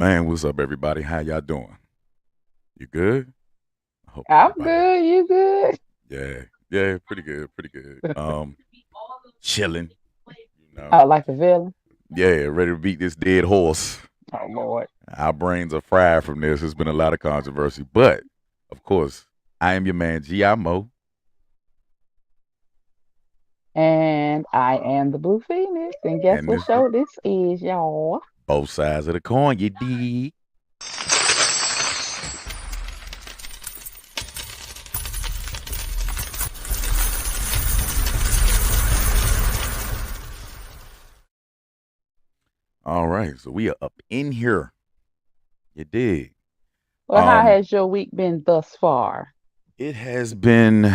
Man, what's up, everybody? How y'all doing? You good? I hope I'm everybody. good. You good? Yeah, pretty good, pretty good. Chilling, you know. Oh, like the villain? Yeah, ready to beat this dead horse. Oh Lord. Our brains are fried from this. There's been a lot of controversy, but of course, I am your man, G.I. Mo, And I am the Blue Phoenix. And guess and what this is show this is, y'all? both sides of the coin. You dig? All right, so we are up in here. You dig? Well, how Um, has your week been thus far? it has been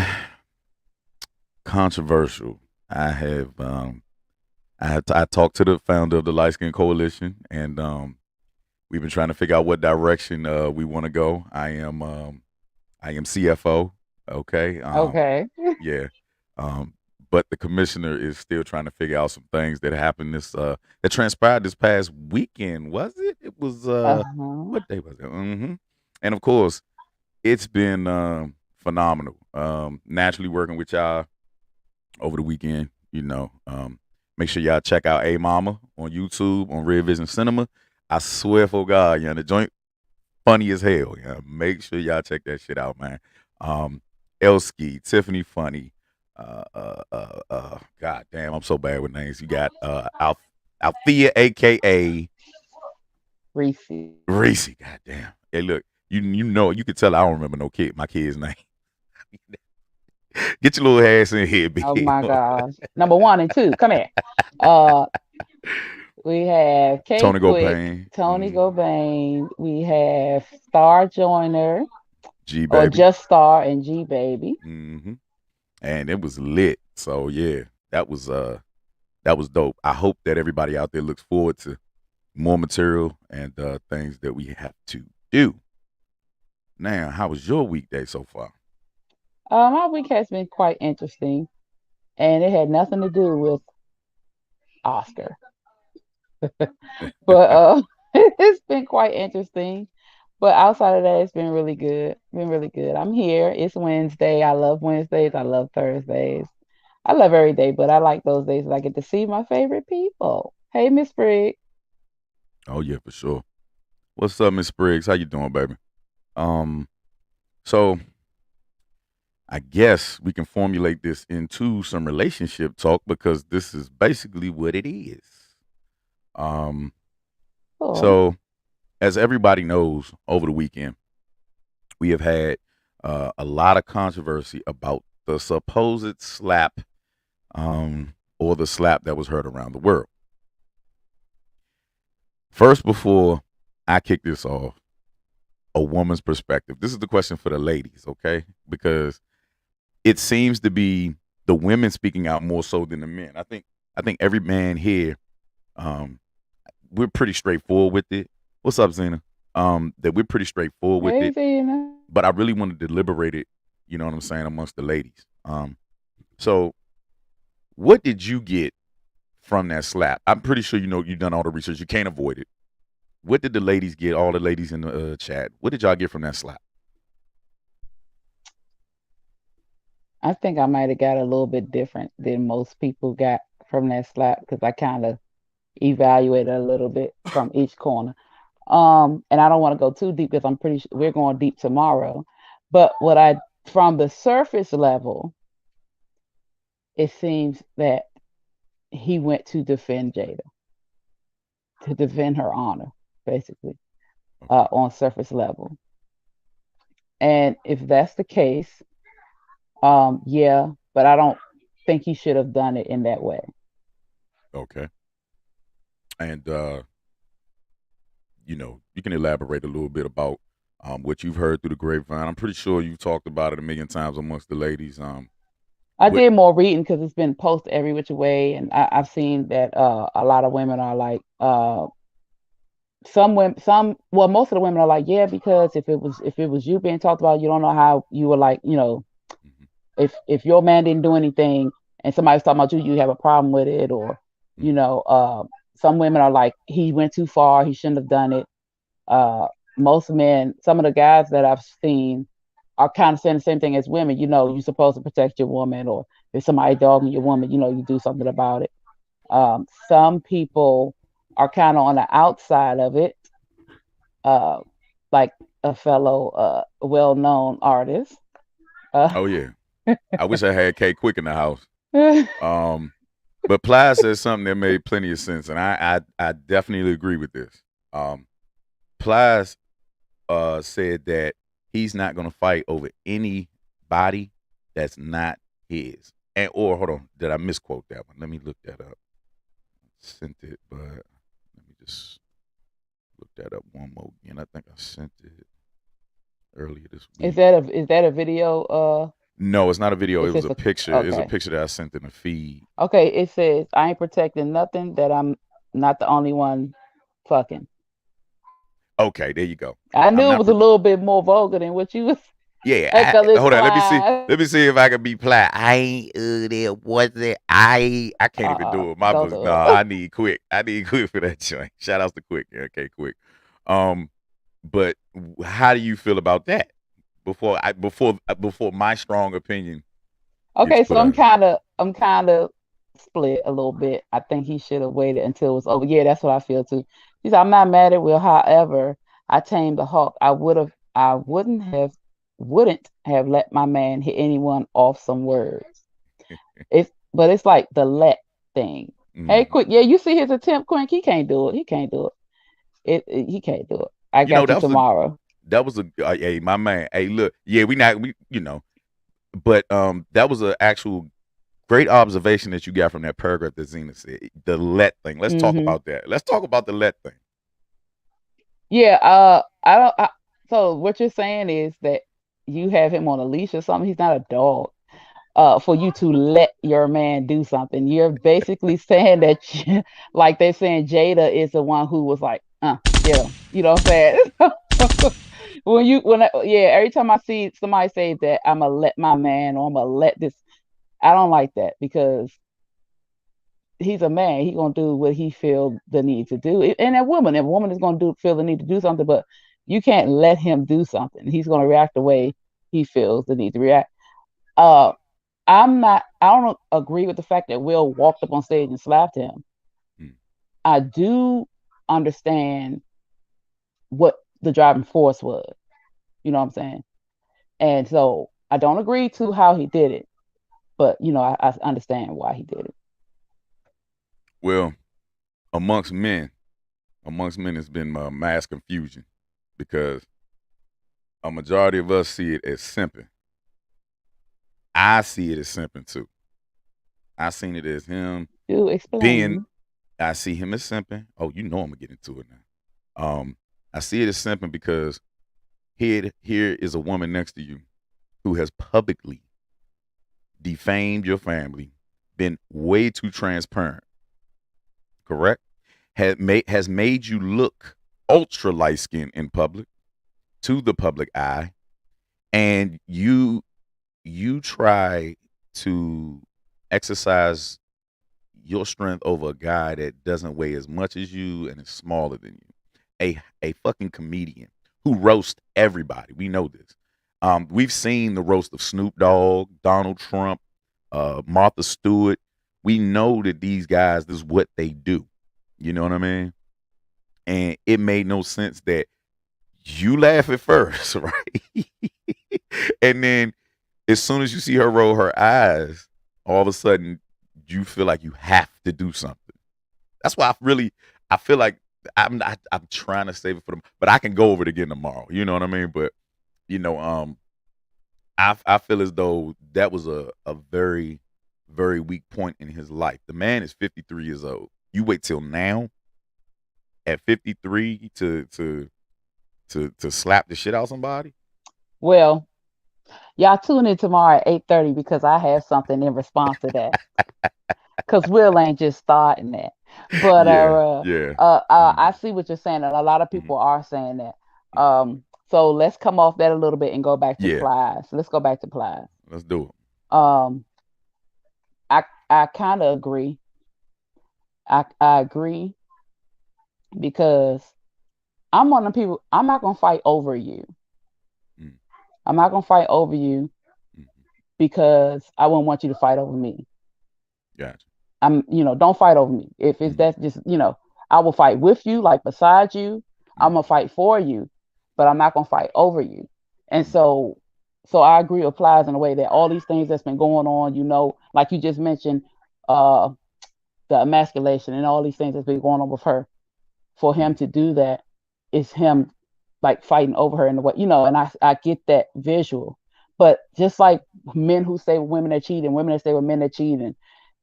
controversial. I have I talked to the founder of the Light Skin Coalition, and we've been trying to figure out what direction we want to go. I am CFO, okay, Okay. yeah, um, but the commissioner is still trying to figure out some things that happened that transpired this past weekend. Was it? It was Uh-huh. what day was it? And of course, it's been phenomenal. Naturally working with y'all over the weekend. Make sure y'all check out A Mama on YouTube on Red Vision Cinema. I swear for God, the joint funny as hell. Yeah, make sure y'all check that shit out, man. Um, Elski, Tiffany Funny. God damn, I'm so bad with names. You got Althea, aka Reese. Reese. God damn. Hey, look, you can tell I don't remember my kid's name. Get your little ass in here, Oh big. my gosh. Number one and two. Come here. Uh we have K Tony Quick, Gopain, Tony Gobain. We have Star Joiner G or Baby. Just Star and G Baby. hmm And it was lit. So yeah, that was dope. I hope that everybody out there looks forward to more material and things that we have to do. Now, how was your weekday so far? My week has been quite interesting, and it had nothing to do with Oscar. But it's been quite interesting. But outside of that, it's been really good. Been really good. I'm here. It's Wednesday. I love Wednesdays. I love Thursdays. I love every day, but I like those days that I get to see my favorite people. Hey, Miss Brigg. Oh yeah, for sure. What's up, Miss Spriggs? How you doing, baby? Um, so I guess we can formulate this into some relationship talk because this is basically what it is. Um, Cool. so as everybody knows, over the weekend we have had a lot of controversy about the supposed slap, or the slap that was heard around the world. First, before I kick this off, a woman's perspective. This is the question for the ladies, okay? Because it seems to be the women speaking out more so than the men. I think every man here, um, we're pretty straightforward with it. What's up, Zena? That we're pretty straightforward with Hey, it. Zena. But I really wanted to deliberate it, you know what I'm saying, amongst the ladies. So what did you get from that slap? I'm pretty sure you've done all the research. You can't avoid it. What did the ladies get? All the ladies in the chat. What did y'all get from that slap? I think I might have got a little bit different than most people got from that slap because I kind of evaluated a little bit from each corner. And I don't want to go too deep because I'm pretty sure we're going deep tomorrow. But what I from the surface level, it seems that he went to defend Jada, to defend her honor, basically, Okay. on surface level. And if that's the case, yeah, but I don't think he should have done it in that way. Okay. And you can elaborate a little bit about what you've heard through the grapevine. I'm pretty sure you've talked about it a million times amongst the ladies. I What? did more reading because it's been posted every which way, and I've seen that a lot of women are like, some women, well, most of the women are like, yeah, because if it was you being talked about, you don't know how you were like, Mhm, if your man didn't do anything and somebody's talking about you, you have a problem with it, or you mhm, know, some women are like, he went too far, he shouldn't have done it. Uh, Most men, some of the guys that I've seen are kind of saying the same thing as women. You're supposed to protect your woman, or if somebody dogging your woman, you do something about it. Some people are kind of on the outside of it, uh, like a fellow well-known artist. Uh, Oh yeah. I wish I had K Quick in the house. Um, but Ply says something that made plenty of sense, and I definitely agree with this. Ply said that he's not going to fight over any body that's not his. And or hold on, did I misquote that one? Let me look that up. Sent it, but let me just look that up one more again. I think I sent it earlier this is week. that a video? No, it's not a video. It It's was just a a picture. It was a okay. picture that I sent in the feed. Okay, it says I ain't protecting nothing that I'm not the only one fucking. Okay, there you go. I I'm knew it not. was a little bit more vulgar than what you was Yeah, because it's hold on. Let me see. Plies. Let me see if I can be Ply. I ain't there. Was it? I can't even do it. My Don't voice. do Nah, it. I need Quick. I need Quick for that joint. Shout outs to Quick. Okay, Quick. Um, but how do you feel about that? Before my strong opinion gets Okay, so put out. I'm kind of split a little bit. I think he should have waited until it was over. Yeah, that's what I feel too. He said, I'm not mad at Will. However, I tamed the hawk. I wouldn't have let my man hit anyone off some words. But it's like the let thing. Hey, Mhm. quick, yeah, you see his attempt, Quink. He can't do it. He can't do it. He can't do it. I You know got you tomorrow. that was a hey my man. Hey, look, yeah, we but that was an actual great observation that you got from that paragraph that Zena said. The let thing. Let's talk Hmm. about that. Let's talk about the let thing. Yeah. I don't. So what you're saying is that you have him on a leash or something. He's not a dog. For you to let your man do something, you're basically saying that, like they're saying, Jada is the one who was like, get him. You know what I'm saying? Yeah, every time I see somebody say that I'm gonna let my man or I'm gonna let this, I don't like that because he's a man. He gonna do what he feel the need to do. And a woman is gonna feel the need to do something, but you can't let him do something. He's gonna react the way he feels the need to react. Uh, I don't agree with the fact that Will walked up on stage and slapped him. Mm. I do understand what the driving force was. You know what I'm saying? And so I don't agree to how he did it, but I understand why he did it. Well, amongst men, has been mass confusion because a majority of us see it as simping. I see it as simping too. I seen it as him Do being. explain. I see him as simping. Oh, you know I'm gonna get into it now. I see it as simping because here is a woman next to you who has publicly defamed your family, been way too transparent, correct? Has made you look ultra light skinned in public to the public eye, and you try to exercise your strength over a guy that doesn't weigh as much as you and is smaller than you. A fucking comedian who roasts everybody. We know this. We've seen the roast of Snoop Dogg, Donald Trump, Martha Stewart. We know that these guys, this is what they do. You know what I mean? And it made no sense that you laugh at first, right? And then as soon as you see her roll her eyes, all of a sudden you feel like you have to do something. That's why I feel like I'm trying to save it for them, but I can go over it again tomorrow. You know what I mean? But you know, I feel as though that was a very very weak point in his life. The man is 53 years old. You wait till now at 53 to slap the shit out of somebody. Well, y'all tune in tomorrow at 8:30 because I have something in response to that. Because Will ain't just starting that. But Yeah, yeah. I Mhm, see what you're saying, and a lot of mhm, people are saying that. mhm. So let's come off that a little bit and go back to Yeah, Plies. Let's go back to Plies. let's do it. Um, I kind of agree. I agree because I'm one of the people. I'm not gonna fight over you. Mm, I'm not gonna fight over you mhm. because I wouldn't want you to fight over me. Gotcha. Don't fight over me. If it's Mhm, that's just, I will fight with you, like beside you. I'm mhm, gonna fight for you, but I'm not gonna fight over you. And mhm, so I agree applies in a way that all these things that's been going on, like you just mentioned, uh, the emasculation and all these things that's been going on with her. For him mhm, to do that is him like fighting over her in the way, and I get that visual. But just like men who stay with women that cheat and women that stay with men that cheat,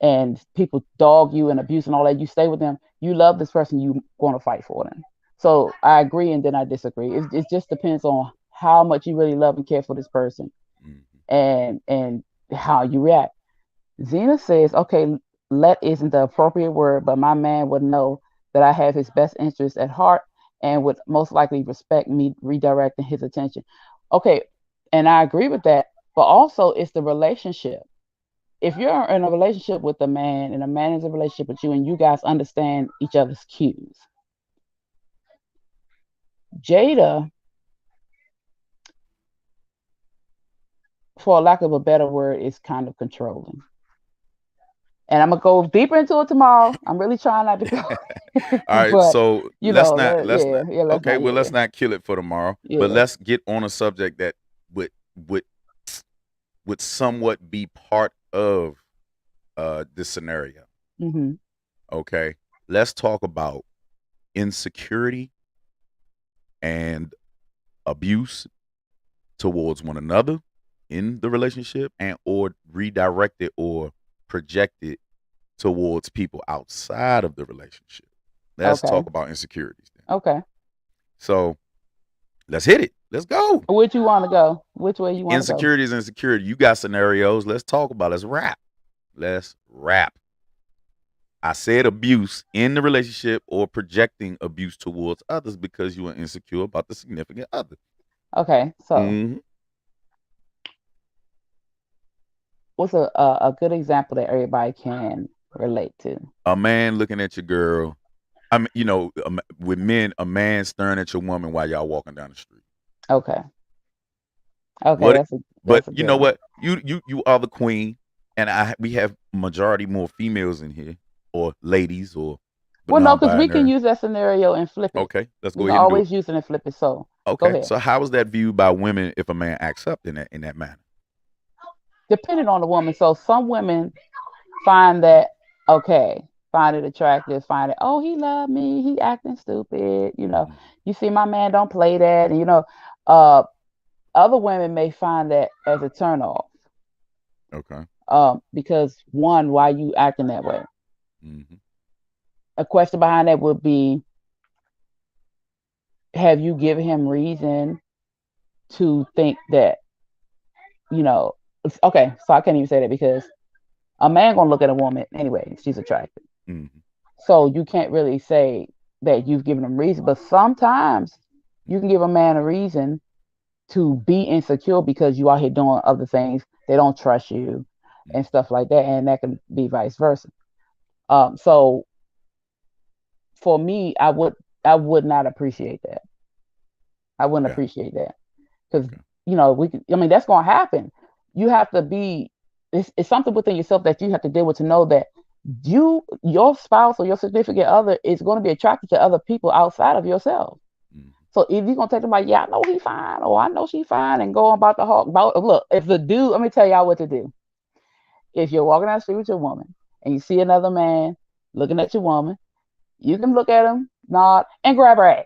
and people dog you and abuse and all that, you stay with them, you love this person, you want to fight for them. So I agree and then I disagree. It just depends on how much you really love and care for this person, mhm. and how you react. Zena says, okay, let isn't the appropriate word, but my man would know that I have his best interests at heart and would most likely respect me redirecting his attention. Okay, and I agree with that, but also it's the relationship. If you're in a relationship with a man and a man is in a relationship with you and you guys understand each other's cues, Jada, for lack of a better word, is kind of controlling. And I'm gonna go deeper into it tomorrow. I'm really trying not to go, All right, but so let's not. yeah, let's Okay, not, well, yeah, let's not kill it for tomorrow, but yeah. let's get on a subject that would would would somewhat be part of this scenario. Hmm. Okay, let's talk about insecurity and abuse towards one another in the relationship, and or redirect it or project it towards people outside of the relationship. Let's Okay, talk about insecurities then. okay. So let's hit it. Let's go. Which you want to go? Which way you want to go? Insecurity is insecurity. You got scenarios. Let's talk about it. Let's rap. Let's rap. I said abuse in the relationship or projecting abuse towards others because you are insecure about the significant other. Okay, so Hmm. what's a good example that everybody can relate to? A man looking at your girl. I mean, with men, a man staring at your woman while y'all walking down the street. Okay, okay, What? But that's a you good know one. what? You are the queen, and we have majority more females in here, or ladies, or Well, no, because we can non-binary. use that scenario and flip it. Okay, let's We go can ahead and do it. always use it and flip it. So go Okay, ahead. so how is that viewed by women if a man acts up in that manner? Depending on the woman. So some women find that okay, find it attractive, find it, oh, he loved me, he acting stupid, Mhm. you see my man don't play that, and uh other women may find that as a turn off, Okay. because one, why you acting that way? Hmm. A question behind that would be, have you given him reason to think that, you know okay, so I can't even say that because a man gonna look at a woman anyway, she's attractive. Hmm. So you can't really say that you've given them reason, but sometimes you can give a man a reason to be insecure because you out here doing other things. They don't trust you and stuff like that, and that can be vice versa. So for me, I would not appreciate that. I wouldn't Gotcha. appreciate that because Okay. we can, I mean, that's going to happen. You have to be. It's something within yourself that you have to deal with to know that your spouse or your significant other is going to be attracted to other people outside of yourself. Hmm. So if you're gonna take them like, yeah, I know he fine, or I know she fine, and go about the whole about look, if the dude, let me tell y'all what to do. If you're walking down the street with your woman and you see another man looking at your woman, you can look at him, nod, and grab her ass.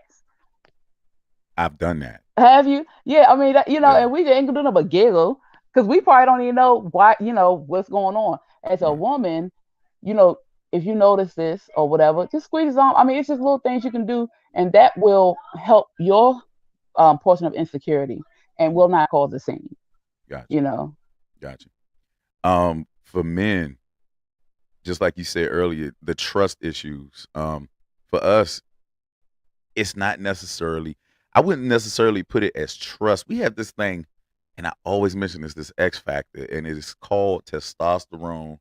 I've done that. Have you? Yeah, I mean, Yeah. and we ain't gonna do nothing but giggle because we probably don't even know why, what's going on. As a Right. woman, you know, if you notice this or whatever, just squeeze his arm. I mean, it's just little things you can do, and that will help your portion of insecurity and Mm. will not cause a scene. Gotcha. You know. Gotcha. For men, just like you said earlier, the trust issues. For us, it's not necessarily. I wouldn't necessarily put it as trust. We have this thing, and I always mention this X factor, and it is called testosterone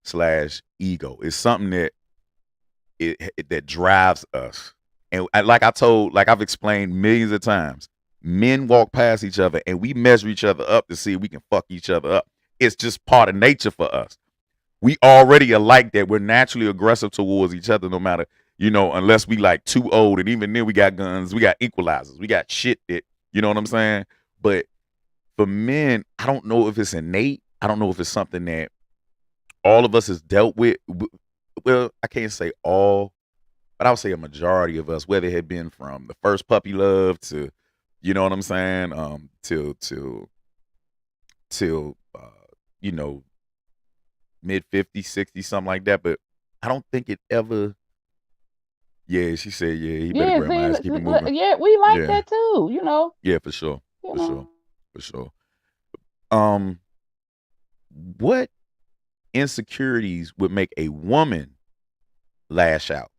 slash ego. It's something that that drives us, And like I've explained millions of times, men walk past each other and we measure each other up to see if we can fuck each other up. It's just part of nature for us. We already are like that. We're naturally aggressive towards each other, no matter, unless we like too old. And even then, we got guns, we got equalizers, we got shit that, you know what I'm saying? But for men, I don't know if it's innate. I don't know if it's something that all of us has dealt with. Well, I can't say all, but I would say a majority of us, whether it had been from the first puppy love to, you know what I'm saying, till you know, mid 50s, 60s, something like that. But I don't think it ever. Yeah, she said, yeah, he better Yeah, grab my see, ass, keep it moving. yeah, we like Yeah, that too, yeah, for sure, you for sure, know. for sure. Um, what insecurities would make a woman lash out?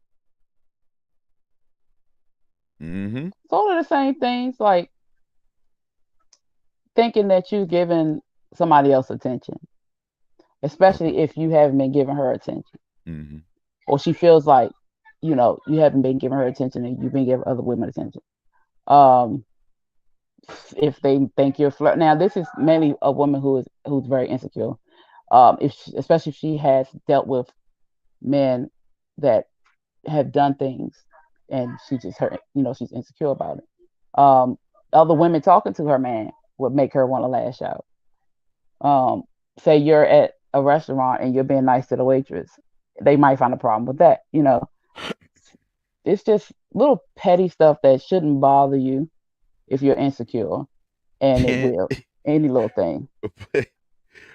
Mm-hmm. It's all of the same things, like thinking that you're giving somebody else attention, Okay. especially if you haven't been giving her attention, Mm-hmm. or she feels like, you haven't been giving her attention and you've been giving other women attention. Um, if they think you're flirt. Now, this is mainly a woman who's very insecure. Especially if she has dealt with men that have done things, and she just hurt. She's insecure about it. Um, Other women talking to her man would make her want to lash out. Um, Say you're at a restaurant and you're being nice to the waitress, they might find a problem with that. It's just little petty stuff that shouldn't bother you if you're insecure, and it And will. Any little thing.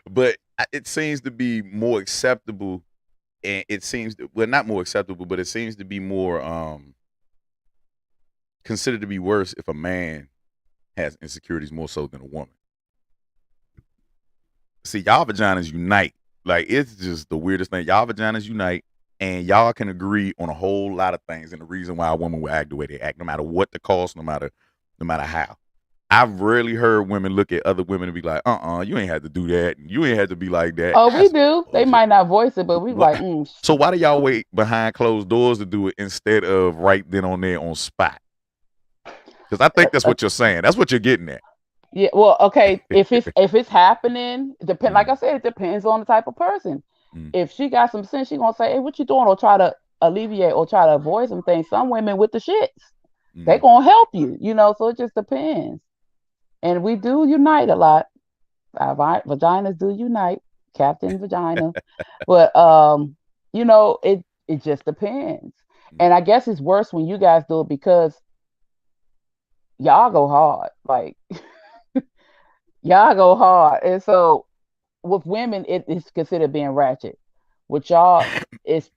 but it seems to be more acceptable, and it seems well, not more acceptable, but it seems to be more considered to be worse if a man has insecurities more so than a woman. See, y'all vaginas unite. Like, it's just the weirdest thing. Y'all vaginas unite, and y'all can agree on a whole lot of things, and the reason why a woman will act the way they act, no matter what the cost, no matter how. I've rarely heard women look at other women and be like, you ain't had to do that, and you ain't had to be like that. Oh, we That's do. They bullshit. might not voice it, but we What? like, So why do y'all wait behind closed doors to do it instead of right then on there on spot? Because I think that's uh, what you're saying. That's what you're getting at. yeah. Well, okay. If it's happening, depend. Like Mm, I said, it depends on the type of person. mm, If she got some sense, she gonna say, "Hey, what you doing?" Or try to alleviate or try to avoid some things. Some women with the shits, they mm. gonna help you. So it just depends. And we do unite a lot. Our vaginas do unite, Captain Vagina. But it just depends. Mm. And I guess it's worse when you guys do it because y'all go hard. Like y'all go hard. And so with women, it is considered being ratchet. With y'all, it's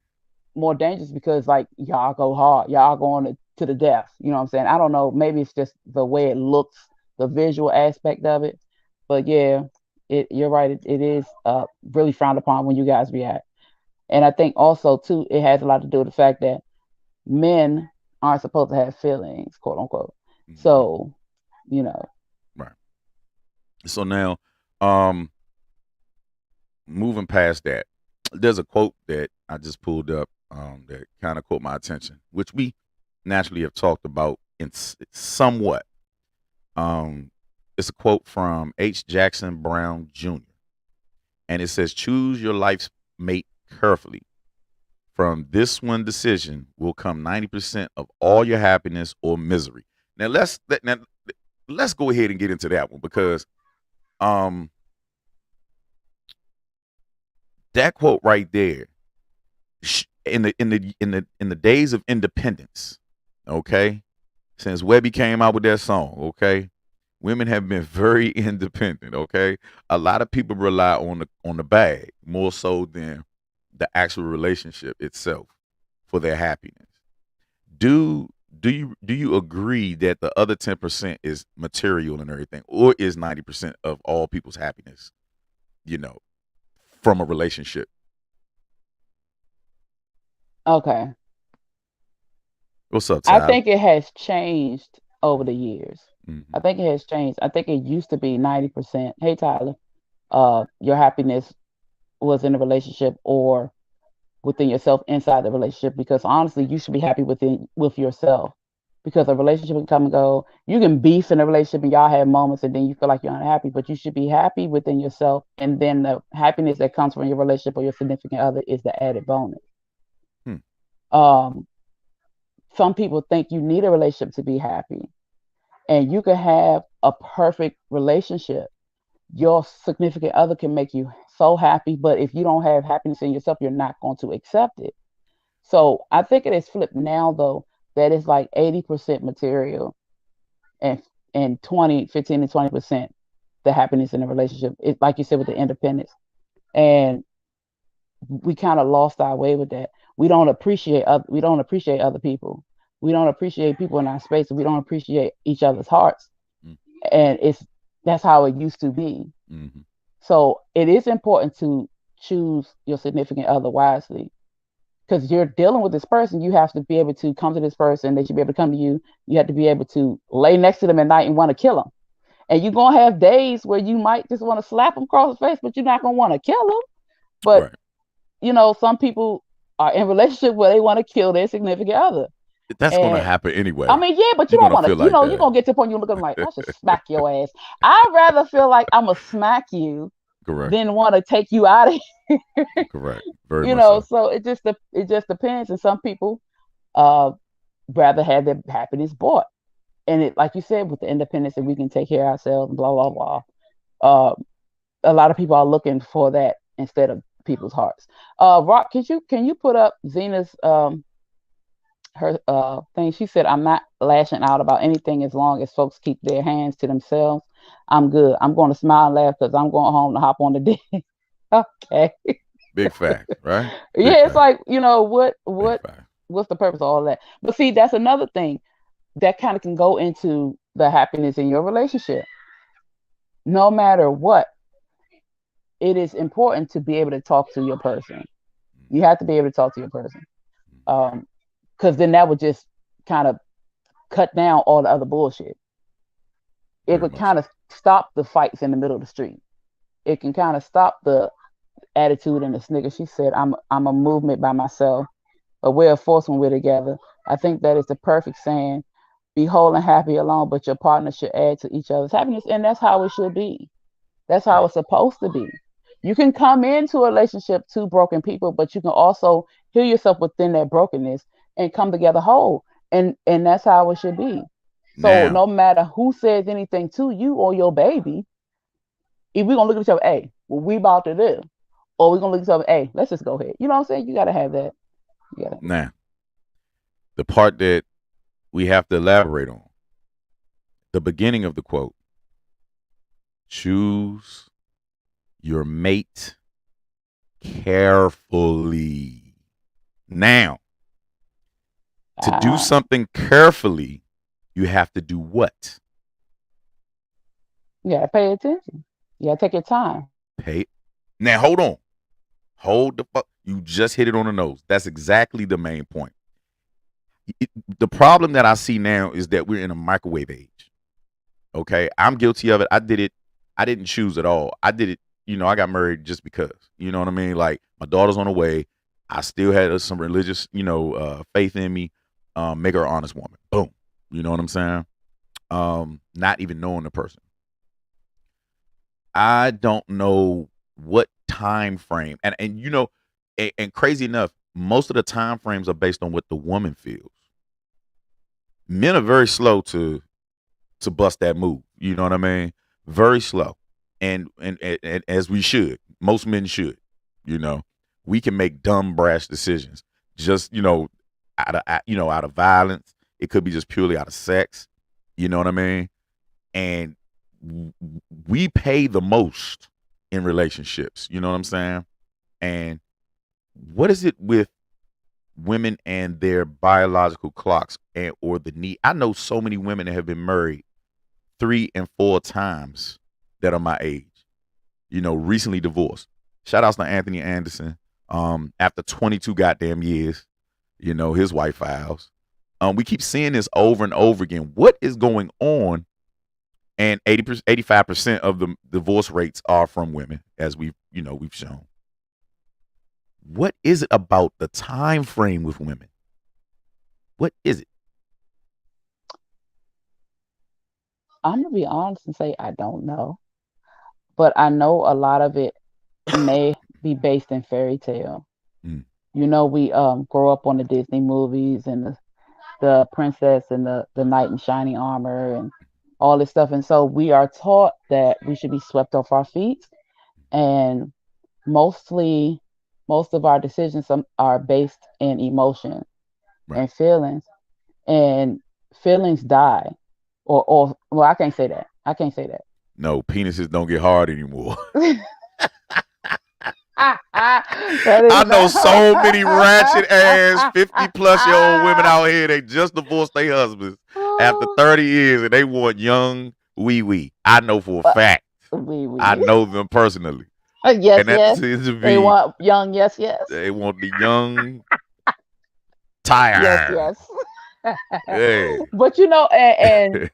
more dangerous because like y'all go hard. Y'all going to the death. You know what I'm saying? I don't know. Maybe it's just the way it looks, the visual aspect of it. But yeah, you're right. It is really frowned upon when you guys react. And I think also too, it has a lot to do with the fact that men aren't supposed to have feelings, quote unquote. Mhm. So, you know, Right. So now, um, moving past that, there's a quote that I just pulled up that kind of caught my attention, which we naturally have talked about in somewhat. Um, it's a quote from H. Jackson Brown Jr., and it says, "Choose your life's mate carefully. From this one decision will come 90% of all your happiness or misery." Now let's go ahead and get into that one because um that quote right there, in the days of independence, okay, since Webby came out with that song, okay, women have been very independent, okay. A lot of people rely on the bag more so than the actual relationship itself for their happiness. Do you agree that the other 10% is material and everything, or is 90% of all people's happiness, you know, from a relationship? okay. What's up, I Tyler? think it has changed over the years. I Mm-hmm. think it has changed. I think it used to be 90%. Hey, Tyler, your happiness was in a relationship or within yourself inside the relationship, because honestly, you should be happy with yourself, because a relationship can come and go. You can beef in a relationship and y'all have moments and then you feel like you're unhappy, but you should be happy within yourself, and then the happiness that comes from your relationship or your significant other is the added bonus. Hmm. Some people think you need a relationship to be happy, and you can have a perfect relationship. Your significant other can make you so happy, but if you don't have happiness in yourself, you're not going to accept it. So I think it is flipped now, though, that it's like 80% material and 15 to 20% the happiness in the relationship. It's like you said with the independence. And we kind of lost our way with that. We don't appreciate other people. We don't appreciate people in our space. We don't appreciate each other's hearts. Mm. And that's how it used to be. Mm-hmm. So it is important to choose your significant other wisely, because you're dealing with this person. You have to be able to come to this person. They should be able to come to you. You have to be able to lay next to them at night and want to kill them. And you're going to have days where you might just want to slap them across the face, but you're not going to want to kill them. But, right. Some people are in relationship where they want to kill their significant other. That's going to happen anyway. I mean, yeah, but you don't want to, like you're going to get to the point you look at them like, I should smack your ass. I'd rather feel like I'm going to smack you Correct. than want to take you out of here. Correct. Very much so it just depends. And some people rather have their happiness bought. And it, like you said, with the independence that we can take care of ourselves, blah, blah, blah. A lot of people are looking for that instead of people's hearts. Rock, can you put up Zena's her thing? She said, I'm not lashing out about anything as long as folks keep their hands to themselves. I'm good. I'm going to smile and laugh because I'm going home to hop on the dick. Okay. Big fact, right? Big fact. It's like, what's the purpose of all that? But see, that's another thing that kind of can go into the happiness in your relationship. No matter what, it is important to be able to talk to your person. You have to be able to talk to your person. Because then that would just kind of cut down all the other bullshit. It would kind of stop the fights in the middle of the street. It can kind of stop the attitude and the snigger. She said, I'm a movement by myself, but we're a force when we're together. I think that is the perfect saying. Be whole and happy alone, but your partner should add to each other's happiness. And that's how it should be. That's how it's supposed to be. You can come into a relationship two broken people, but you can also heal yourself within that brokenness and come together whole. And that's how it should be. So no matter who says anything to you or your baby, if we're going to look at each other, hey, well, we about to do. Or we're going to look at each other, hey, let's just go ahead. You know what I'm saying? You got to have that. Now, the part that we have to elaborate on, the beginning of the quote, choose your mate carefully. Now, to do something carefully, you have to do what? You gotta pay attention. You gotta take your time. Now, hold on. Hold the fuck. You just hit it on the nose. That's exactly the main point. The problem that I see now is that we're in a microwave age. Okay, I'm guilty of it. I did it. I didn't choose at all. I did it. I got married just because. You know what I mean? Like, my daughter's on the way. I still had some religious, faith in me. Make her an honest woman. Boom. You know what I'm saying? Not even knowing the person. I don't know what time frame, and crazy enough, most of the time frames are based on what the woman feels. Men are very slow to bust that move. You know what I mean? Very slow, and as we should. Most men should. We can make dumb, brash decisions just out of violence. It could be just purely out of sex. You know what I mean? And we pay the most in relationships. You know what I'm saying? And what is it with women and their biological clocks or the need? I know so many women that have been married 3 and 4 times that are my age, recently divorced. Shout outs to Anthony Anderson. After 22 goddamn years, his wife files. We keep seeing this over and over again. What is going on? And 85% of the divorce rates are from women, as we've shown. What is it about the time frame with women? What is it? I'm gonna be honest and say I don't know, but I know a lot of it may be based in fairy tale. Mm, You know, we grow up on the Disney movies and the princess and the knight in shining armor and all this stuff, and so we are taught that we should be swept off our feet, and mostly most of our decisions are based in emotion right. and feelings, and feelings die, or well, I can't say that. I can't say that. No, penises don't get hard anymore. That I is know so many ratchet ass not. 50-plus-year-old women out here. They just divorced their husbands after 30 years and they want young wee wee. I know for a fact. I We. know them personally. Yes, And that yes. seems to They be, want young. Yes, yes. they want the young Yes, tire. yes. Hey. But and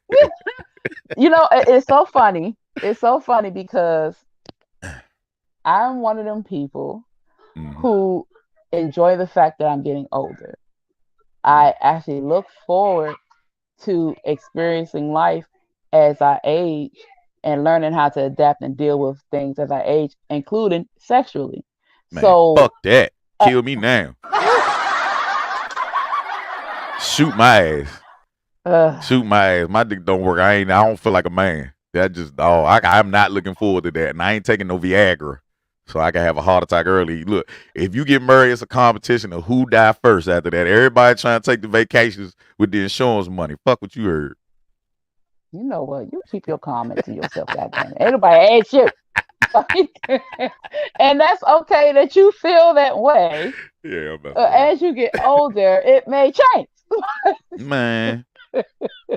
it's so funny. It's so funny because I'm one of them people Mhm, who enjoy the fact that I'm getting older. mhm. I actually look forward to experiencing life as I age and learning how to adapt and deal with things as I age, including sexually. Man, So, fuck that. uh, Kill me now. Shoot my ass. uh, Shoot my ass. My dick don't work. I don't feel like a man. That just I'm not looking forward to that. And I ain't taking no Viagra. So I can have a heart attack early. Look, if you get married, it's a competition of who die first after that. Everybody trying to take the vacations with the insurance money. Fuck what you heard. you know what? You keep your comment to yourself, goddamn it. Ain't nobody asked you. And that's okay that you feel that way. Yeah, I'm messing around. As you get older, it may change. Man,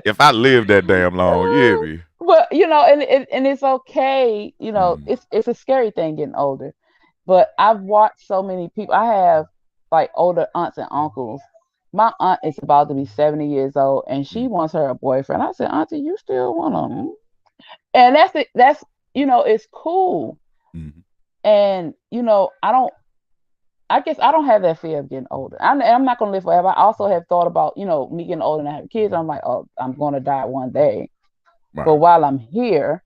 if I live that damn long, you hear me? But and it's okay. Mm, It's a scary thing getting older. But I've watched so many people. I have like older aunts and uncles. My aunt is about to be 70 years old, and she mm, wants her a boyfriend. I said, Auntie, you still want him? And that's it. That's it's cool. mm, And I don't. I guess I don't have that fear of getting older. I'm not gonna live forever. I also have thought about me getting older and having kids. I'm like, oh, I'm gonna die one day. But right. while I'm here,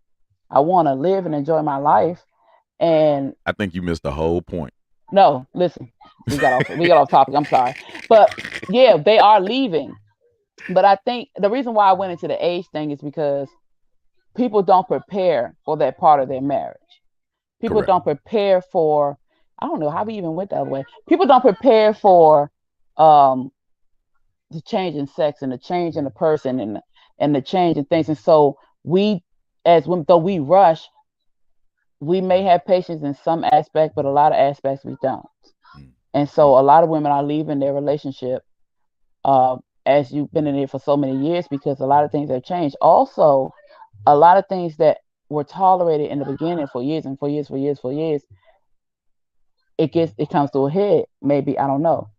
I want to live and enjoy my life. And I think you missed the whole point. no, listen, we got off topic. I'm sorry, but yeah, they are leaving. But I think the reason why I went into the age thing is because people don't prepare for that part of their marriage. People Correct. don't prepare for. I don't know how we even went the other way. People don't prepare for um, the change in sex and the change in the person and the change in things. And so we, as women, though we rush, we may have patience in some aspect, but a lot of aspects we don't. Mm, And mm, so a lot of women are leaving their relationship uh, as you've been in it for so many years because a lot of things have changed. Also, a lot of things that were tolerated in the beginning for years and for years, for years, for years, it comes to a head. Maybe I don't know.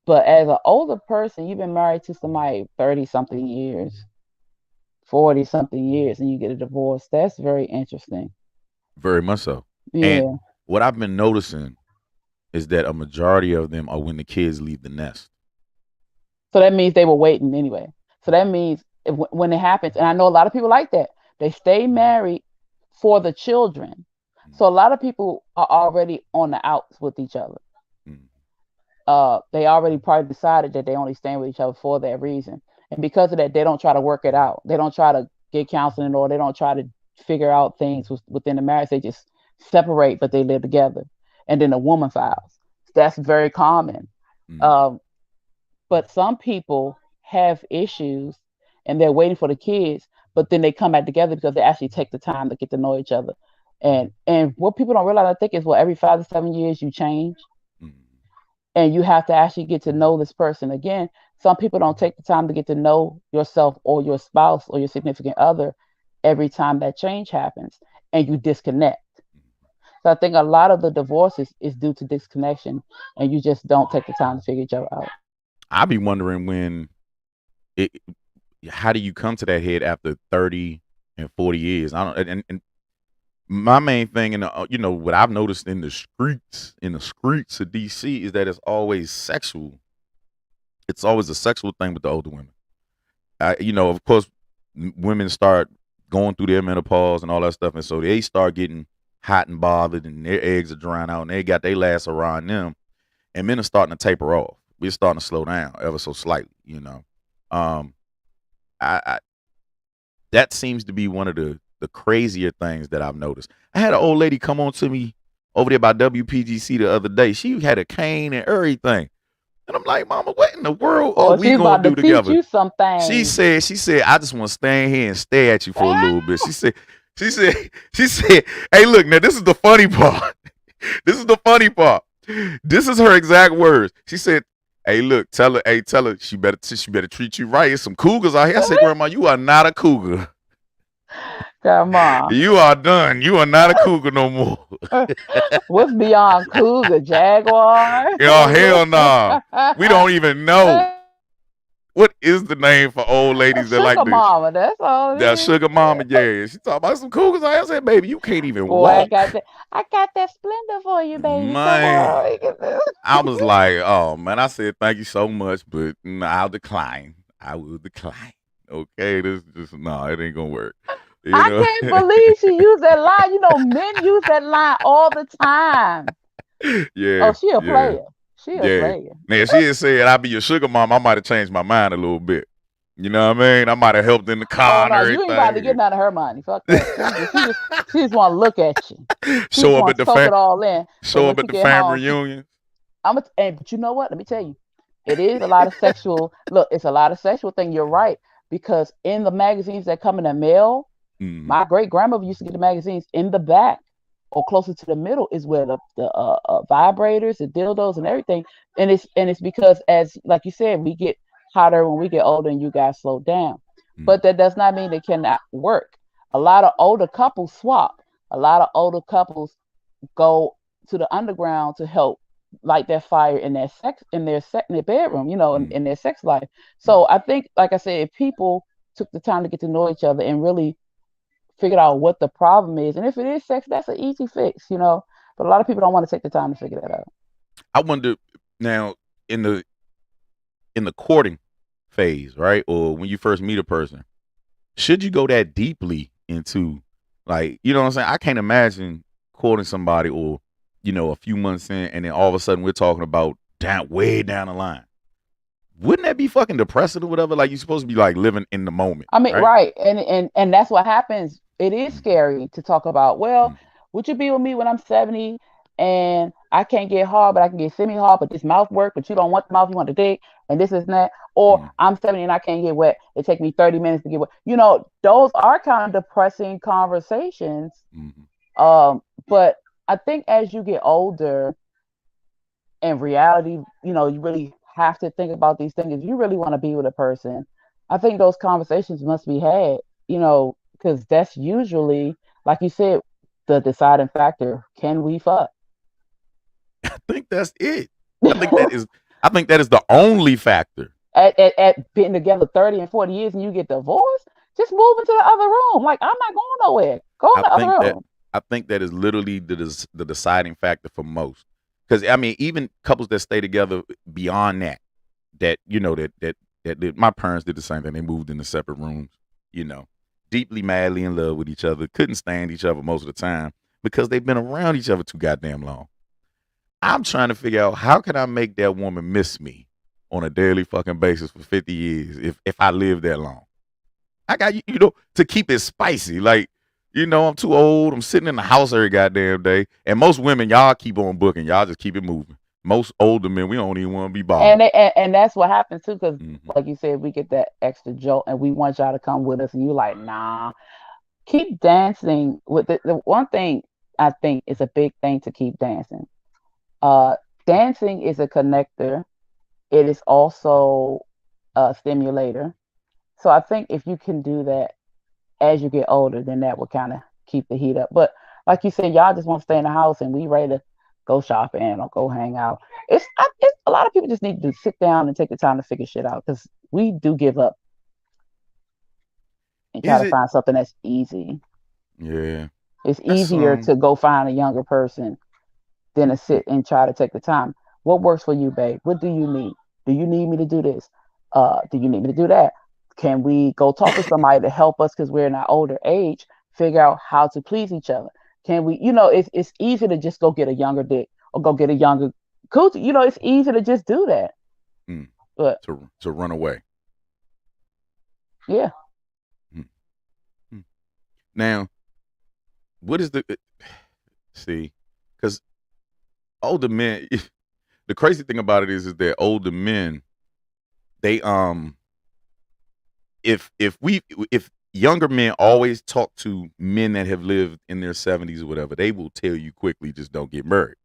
But as an older person, you've been married to somebody 30 something years, 40 something years, and you get a divorce. That's very interesting. very much so. And Yeah. what I've been noticing is that a majority of them are when the kids leave the nest. So that means they were waiting anyway. So that means when it happens, and I know a lot of people like that, they stay married for the children. Mm, So a lot of people are already on the outs with each other. mm, They already probably decided that they only stand with each other for that reason. And because of that, they don't try to work it out. They don't try to get counseling or they don't try to figure out things within the marriage. They just separate, but they live together. And then the woman files. That's very common. mm. Um, but some people have issues and they're waiting for the kids, but then they come back together because they actually take the time to get to know each other. And what people don't realize, I think, is every 5 to 7 years you change Mm. and you have to actually get to know this person again. Some people don't take the time to get to know yourself or your spouse or your significant other every time that change happens and you disconnect. So I think a lot of the divorces is due to disconnection and you just don't take the time to figure each other out. I be wondering it. How do you come to that head after 30 and 40 years? I don't. And My main thing in the what I've noticed in the streets of DC is that it's always sexual. It's always a sexual thing with the older women. Of course, women start going through their menopause and all that stuff, and so they start getting hot and bothered, and their eggs are drying out, and they got their last around them, and men are starting to taper off. We're starting to slow down ever so slightly. Um, I that seems to be one of the crazier things that I've noticed. I had an old lady come on to me over there by WPGC the other day. She had a cane and everything. And I'm like, Mama, what in the world are Or we she's gonna about to do teach together? you some She things. said, I just want to stand here and stare at you for a little bit. She said, hey, look, now this is the funny part. This is the funny part. This is her exact words. She said, hey, look, tell her, she better treat you right. There's some cougars out here. I said, Grandma, you are not a cougar. Come on. You are done. You are not a cougar no more. What's beyond cougar? Jaguar? Hell nah. We don't even know. What is the name for old ladies that like Sugar the mama, that's all it that is. sugar mama? Yeah. She talking about some cougars. I said, baby, you can't even Boy, I walk. got that splendor for you, baby. Come Man. on. I was like, oh man. I said, thank you so much, but I'll decline. I will decline. Okay, this just no, it ain't gonna work. I can't believe she used that line. Men use that line all the time. Yeah, Oh, she a yeah, player. She a yeah. player. Now, if she had said I'll be your sugar mom, I might have changed my mind a little bit. You know what I mean? I might have helped in the Oh car and no, you ain't about to get everything. none of her money. Fuck that. She just want to look at you. She just Show up want at to soak it all in. So show when up she at the get family home, reunion. but you know what? Let me tell you, it is a lot of sexual. Look, it's a lot of sexual thing. You're right, because in the magazines that come in the mail, Mm, my great grandmother used to get the magazines in the back or closer to the middle is where the vibrators, the dildos, and everything. And it's because, as like you said, we get hotter when we get older, and you guys slow down. mm, But that does not mean they cannot work. A lot of older couples swap. A lot of older couples go to the underground to help light that fire in their bedroom, mm, in their sex life. mm. So I think, like I said, if people took the time to get to know each other and really figured out what the problem is, and if it is sex, that's an easy fix. But a lot of people don't want to take the time to figure that out. I wonder now in the courting phase, right? Or when you first meet a person, should you go that deeply into, like, you know what I'm saying? I can't imagine courting somebody or, a few months in, and then all of a sudden we're talking about way down the line. Wouldn't that be fucking depressing or whatever? Like, you're supposed to be like living in the moment, I mean, right? right, and that's what happens. It is Mm, scary to talk about. Well, mm, would you be with me when I'm 70 and I can't get hard, but I can get semi hard, but this mouth work, but you don't want the mouth, you want the dick, and this is that. Or mm, I'm 70 and I can't get wet. It take me 30 minutes to get wet. Those are kind of depressing conversations. mm, But I think as you get older, in reality, you really have to think about these things. If you really want to be with a person, I think those conversations must be had, because that's usually, like you said, the deciding factor. Can we fuck? I think that's it. I think that is. I think that is the only factor. At being together 30 and 40 years and you get divorced, just move into the other room. Like, I'm not going nowhere. Go in I the other think that. room. I think that is literally the deciding factor for most. Because I mean, even couples that stay together beyond that, that my parents did the same thing. They moved into separate rooms. You know, deeply madly in love with each other, couldn't stand each other most of the time because they've been around each other too goddamn long. I'm trying to figure out how can I make that woman miss me on a daily fucking basis for 50 years if I live that long. I got to keep it spicy. Like, I'm too old. I'm sitting in the house every goddamn day. And most women, y'all keep on booking. Y'all just keep it moving. Most older men, we don't even want to be bothered. And that's what happens too, because Mm-hmm. like you said, we get that extra jolt and we want y'all to come with us, and you like, nah. Keep dancing with the one thing I think is a big thing to keep dancing. Uh, Dancing is a connector. It is also a stimulator. So I think if you can do that as you get older, then that will kind of keep the heat up. But like you said, y'all just want to stay in the house and we ready to go shopping or go hang out. It's a lot of people just need to sit down and take the time to figure shit out, because we do give up and try Is to it? find something that's easy. Yeah. It's That's easier to go find a younger person than to sit and try to take the time. What works for you, babe? What do you need? Do you need me to do this? Do you need me to do that? Can we go talk to somebody to help us because we're in our older age, figure out how to please each other? Can we, it's easy to just go get a younger dick or go get a younger coochie. It's easy to just do that. mm, But to run away. yeah, Mm, mm. Now, what is the see? Because older men, the crazy thing about it is that older men, they if younger men always talk to men that have lived in their 70s or whatever, they will tell you quickly, just don't get married.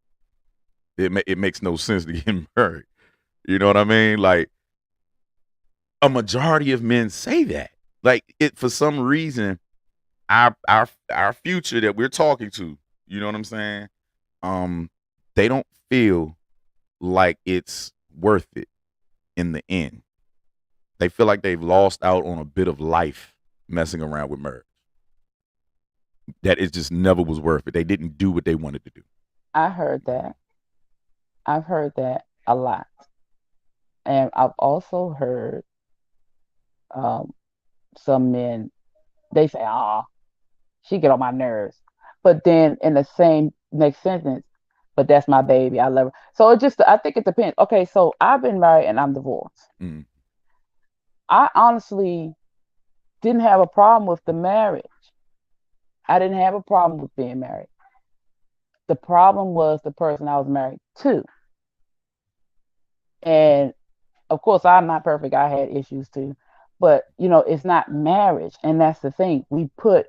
It makes no sense to get married. You know what I mean? Like a majority of men say that. Like it for some reason, our future that we're talking to, you know what I'm saying? Um, they don't feel like it's worth it in the end. They feel like they've lost out on a bit of life messing around with marriage. That it just never was worth it. They didn't do what they wanted to do. I heard that. I've heard that a lot. And I've also heard um, some men, they say, oh, she get on my nerves. But then in the same next sentence, but that's my baby. I love her. So I think it depends. Okay, so I've been married and I'm divorced. Mm. I honestly didn't have a problem with the marriage. I didn't have a problem with being married. The problem was the person I was married to. And of course, I'm not perfect. I had issues too. But, it's not marriage. And that's the thing. We put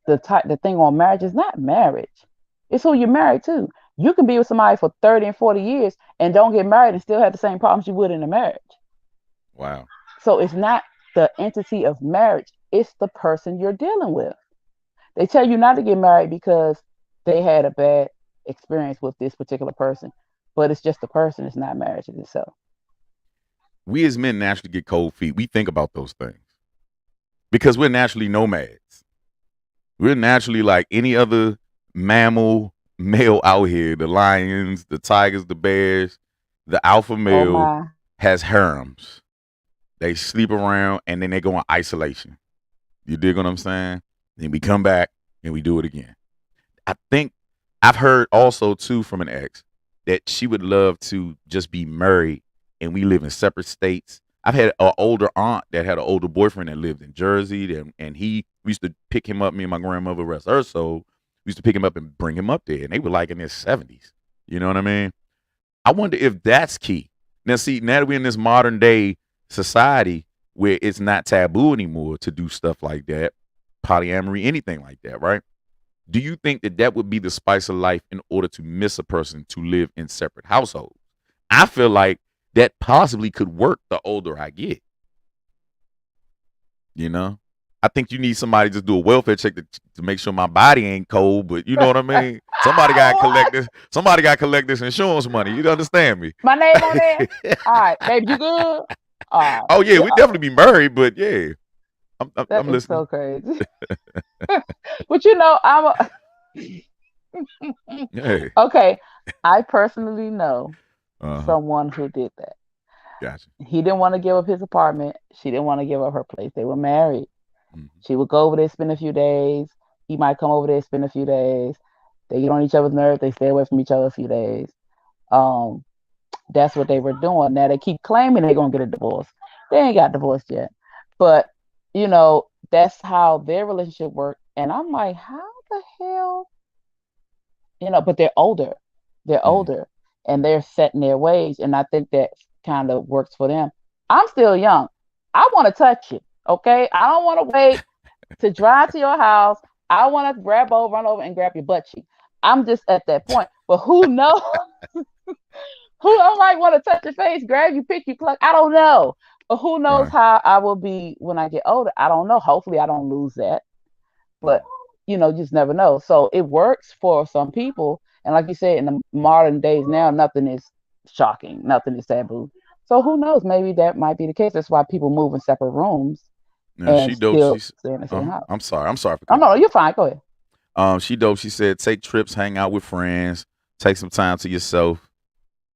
the thing on marriage is not marriage. It's who you're married to. You can be with somebody for 30 and 40 years and don't get married and still have the same problems you would in a marriage. Wow. So it's not the entity of marriage, it's the person you're dealing with. They tell you not to get married because they had a bad experience with this particular person, but it's just the person, it's not marriage in itself. We as men naturally get cold feet. We think about those things because we're naturally nomads. We're naturally like any other mammal male out here. The lions, the tigers, the bears, the alpha Oh male my. has harems. They sleep around and then they go in isolation. You dig what I'm saying? Then we come back and we do it again. I think I've heard also too from an ex that she would love to just be married and we live in separate states. I've had an older aunt that had an older boyfriend that lived in Jersey, and we used to pick him up. Me and my grandmother, rest her soul, we used to pick him up and bring him up there, and they were like in their 70s. You know what I mean? I wonder if that's key. Now, see, now that we're in this modern day society where it's not taboo anymore to do stuff like that, polyamory, anything like that, right? Do you think that that would be the spice of life in order to miss a person to live in separate households? I feel like that possibly could work the older I get. You know, I think you need somebody to do a welfare check to make sure my body ain't cold. But you know what I mean. Somebody got to collect this. Somebody got to collect this insurance money. You understand me? My name on there. All right, baby, you good? Oh yeah, we definitely be married, but yeah, That I'm is listening. so crazy. But I'm a Hey, okay. I personally know uh-huh. someone who did that. Gotcha. He didn't want to give up his apartment. She didn't want to give up her place. They were married. Mm-hmm. She would go over there, spend a few days. He might come over there, spend a few days. They get on each other's nerves. They stay away from each other a few days. Um, that's what they were doing. Now they keep claiming they're gonna get a divorce. They ain't got divorced yet, but that's how their relationship worked. And I'm like, how the hell? But they're older. They're Mm-hmm. older, and they're set in their ways. And I think that kind of works for them. I'm still young. I want to touch you. Okay, I don't want to wait to drive to your house. I want to run over and grab your butt cheek. I'm just at that point. But who knows? Who I might want to touch your face, grab you, pick you, pluck. I don't know. But who knows Right. how I will be when I get older? I don't know. Hopefully, I don't lose that. But you just never know. So it works for some people. And like you said, in the modern days now, nothing is shocking, nothing is taboo. So who knows? Maybe that might be the case. That's why people move in separate rooms Now and she dope. still She's. stay in the same house. I'm sorry. I'm sorry for Oh cutting no, you no, off. you're fine. Go ahead. She dope. She said, take trips, hang out with friends, take some time to yourself,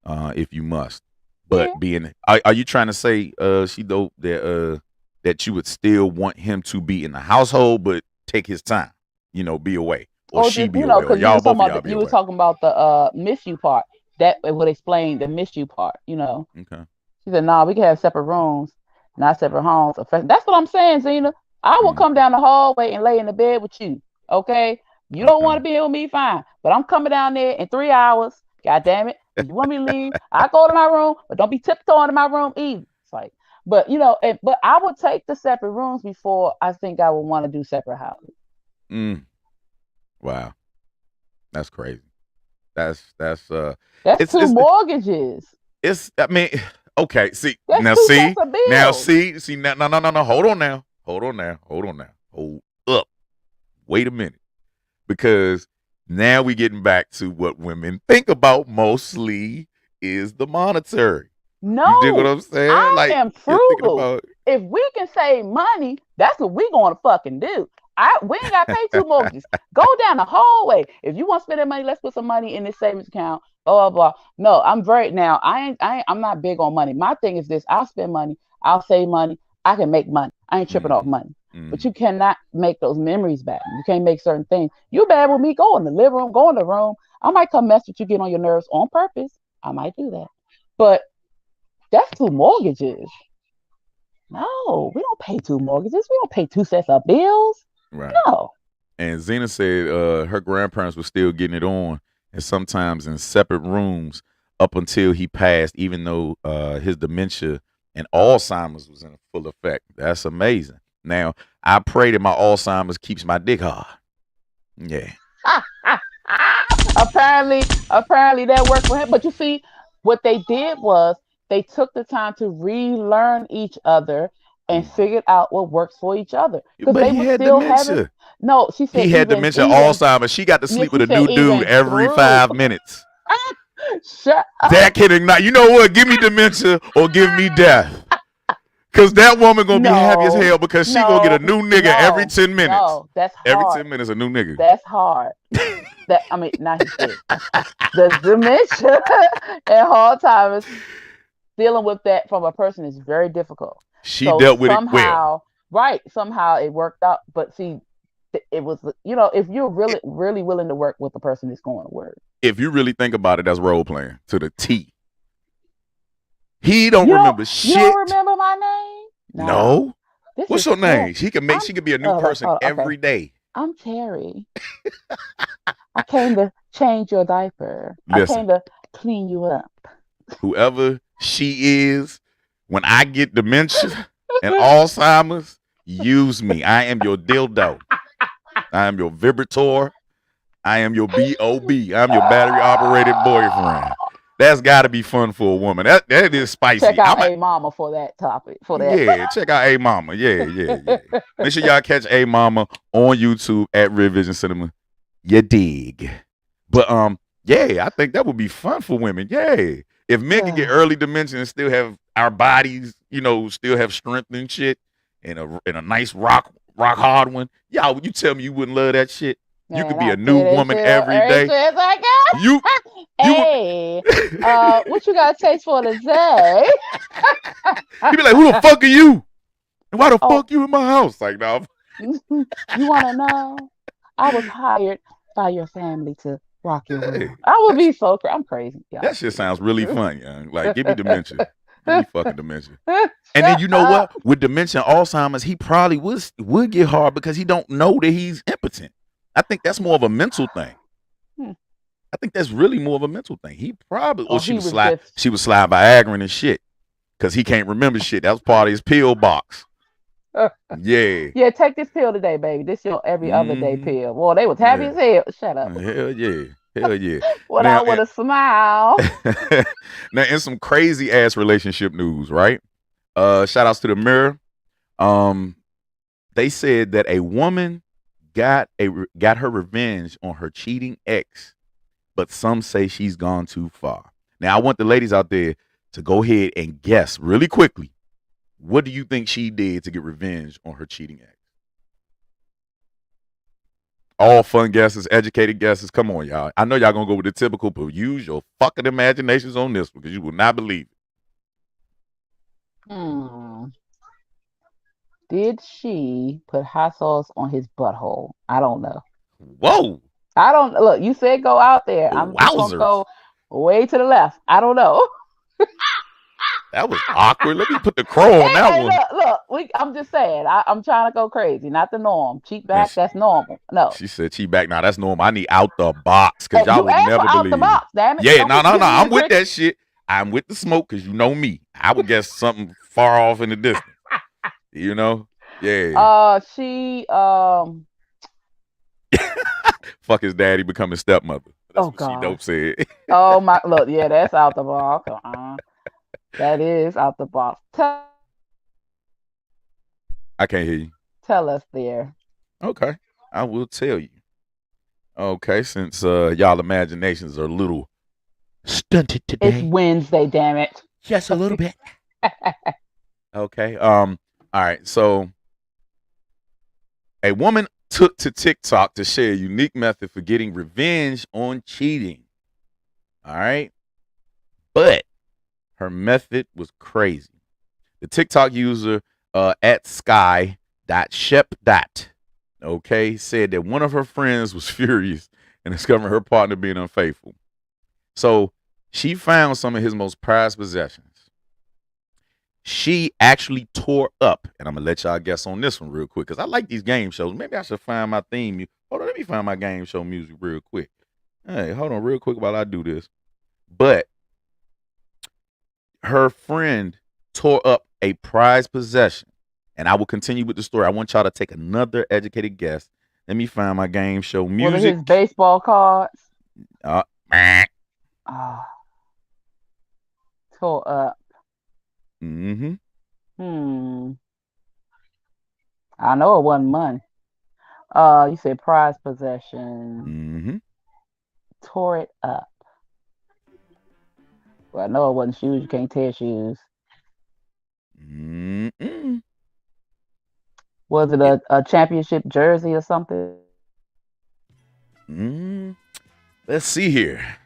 if you must. Yeah. But are you trying to say, she dope that you would still want him to be in the household, but take his time, be away, or Or she just, be away, or because you y'all was talking both of about y'all be you was away? talking about the miss you part. That it would explain the miss you part. Okay. She said, "Nah, we can have separate rooms, not separate homes." That's what I'm saying, Zena. I will Mm, come down the hallway and lay in the bed with you. Okay? You don't okay. want to be with me, fine. But I'm coming down there in 3 hours. God damn it. You want me to leave? I go to my room, but don't be tiptoeing in my room either. It's like, but I would take the separate rooms before I think I would want to do separate houses. Mm, wow, that's crazy. That's That's it's two it's mortgages. it's. I mean, okay. See That's now, two sets of bills. see now. No, no, no, no. Hold on now. Hold on now. Hold on now. Hold up. Wait a minute. Because now we getting back to what women think about mostly is the monetary. You dig what No, I'm saying? I Like am you're thinking frugal. about. If we can save money, that's what we gonna fucking do. We ain't gotta pay two mortgages. Go down the hallway. If you want to spend that money, let's put some money in this savings account. Blah blah blah. No, I'm very now. I'm not big on money. My thing is this: I'll spend money. I'll save money. I can make money. I ain't tripping off Mm, money. But mm, you cannot make those memories back. You can't make certain things. You bad with me? Go in the living room. Go in the room. I might come mess with you, get on your nerves on purpose. I might do that. But that's two mortgages. No, we don't pay two mortgages. We don't pay two sets of bills. right. No. And Zena said her grandparents were still getting it on, and sometimes in separate rooms up until he passed, even though his dementia and Alzheimer's was in full effect. That's amazing. Now, I pray that my Alzheimer's keeps my dick hard. Yeah. apparently that worked for him. But you see, what they did was they took the time to relearn each other and Mm. figured out what works for each other. Because But they he were had still having dementia. no, she said He had dementia, Alzheimer's. She got to yeah, sleep with she a said new dude even every through 5 minutes. shut up. That can ignite. You know what? Give me dementia or give me death. Cause that woman gonna be happy as No, hell because she gonna get a no, new nigga every no, 10 minutes. no. That's Every hard. 10 minutes, a new nigga. That's hard. That I mean, now he's dead. The dementia and Alzheimer's, dealing with that from a person is very difficult. She So dealt with it well. somehow, right, somehow it worked out. But see, it was, if you're really, It, really willing to work with the person, it's going to work. if you really think about it, that's role playing to the T. He don't You don't, remember you don't shit. remember my name? No, No. this What's is your Terry. name? She can make. I'm, She could be a new oh, person okay. every day. I'm Terry. I came to change your diaper. I Listen, came to clean you up. whoever she is, when I get dementia and Alzheimer's, use me. I am your dildo. I am your vibrator. I am your B.O.B. I'm your battery operated boyfriend. That's got to be fun for a woman. That is Check spicy. out A Mama for that topic. For that. Yeah, check out A Mama. Yeah, yeah, yeah. Make sure y'all catch A Mama on YouTube at Real Vision Cinema. You dig. But yeah, I think that would be fun for women. Yeah. If men can get early dementia and still have our bodies, still have strength and shit, and a nice rock hard one, y'all, you tell me you wouldn't love that shit? You could Man, be a I new tell that woman shit every every day. chance I You got. you Hey, would what you got to taste for today? you be like, who the fuck are you? And why the Oh, fuck you in my house? Like, no. you want to know? I was hired by your family to rock your Hey, world. I would that be so I'm crazy. that Y'all shit see. sounds really fun, young. Like, give me dementia. Give me fucking dementia. And then Shut you know up. what? With dementia and Alzheimer's, he probably would get hard because he don't know that he's impotent. I think that's more of a mental thing. Hmm. I think that's really more of a mental thing. He probably, Or she he was was slide, just she was slide Viagra and shit because he can't remember shit. That was part of his pill box. Yeah. yeah, take this pill today, baby. This your every other day Mm-hmm. pill. Well, they was happy Yeah. as hell. Shut up. Hell yeah. Hell yeah. Now, Without with a smile. now in some crazy ass relationship news, right? Shout outs to the Mirror. They said that a woman got her revenge on her cheating ex, but some say she's gone too far. Now, I want the ladies out there to go ahead and guess really quickly. What do you think she did to get revenge on her cheating ex? all fun guesses, educated guesses. Come on, y'all. I know y'all gonna go with the typical, but use your fucking imaginations on this one because you will not believe it. Hmm. Did she put hot sauce on his butthole? I don't know. Whoa, I don't look. You said go out there. I'm just gonna wowzers. go way to the left. I don't know. That was awkward. Let me put the crow on that Hey, one. look. I'm just saying. I'm trying to go crazy, not the norm. Cheat And back, that's normal. No. she said she back. Now that's normal. I need out the box because Hey, y'all you would asked for never out the believe. box. Damn it! Yeah, Don't no, be no, no. giving me the I'm with trick. that shit. I'm with the smoke because you know me. I would guess something far off in the distance. You know? Yeah. She Fuck his daddy becoming stepmother. That's Oh what she gosh. dope said. Oh my look, yeah, that's out the box. That is out the box. I can't hear you. Tell us there. Okay. I will tell you. Okay, since y'all imaginations are a little stunted It's today. Wednesday, damn it. Just a little bit. Okay. All right. So a woman took to TikTok to share a unique method for getting revenge on cheating. All right. But her method was crazy. The TikTok user at sky.shep. Okay, said that one of her friends was furious and discovered her partner being unfaithful. So she found some of his most prized possessions. She actually tore up, and I'm gonna let y'all guess on this one real quick because I like these game shows. Maybe I should find my theme. Hold on, let me find my game show music real quick. Hey, hold on, real quick while I do this. But her friend tore up a prized possession, and I will continue with the story. I want y'all to take another educated guess. Let me find my game show One of music. his baseball cards. Meh. Oh, tore up. Mm-hmm. I know it wasn't money. You said prize possession. Mm-hmm. Tore it up. Well, I know it wasn't shoes. You can't tear shoes. Mm-mm. Was it a championship jersey or something? Let's see here.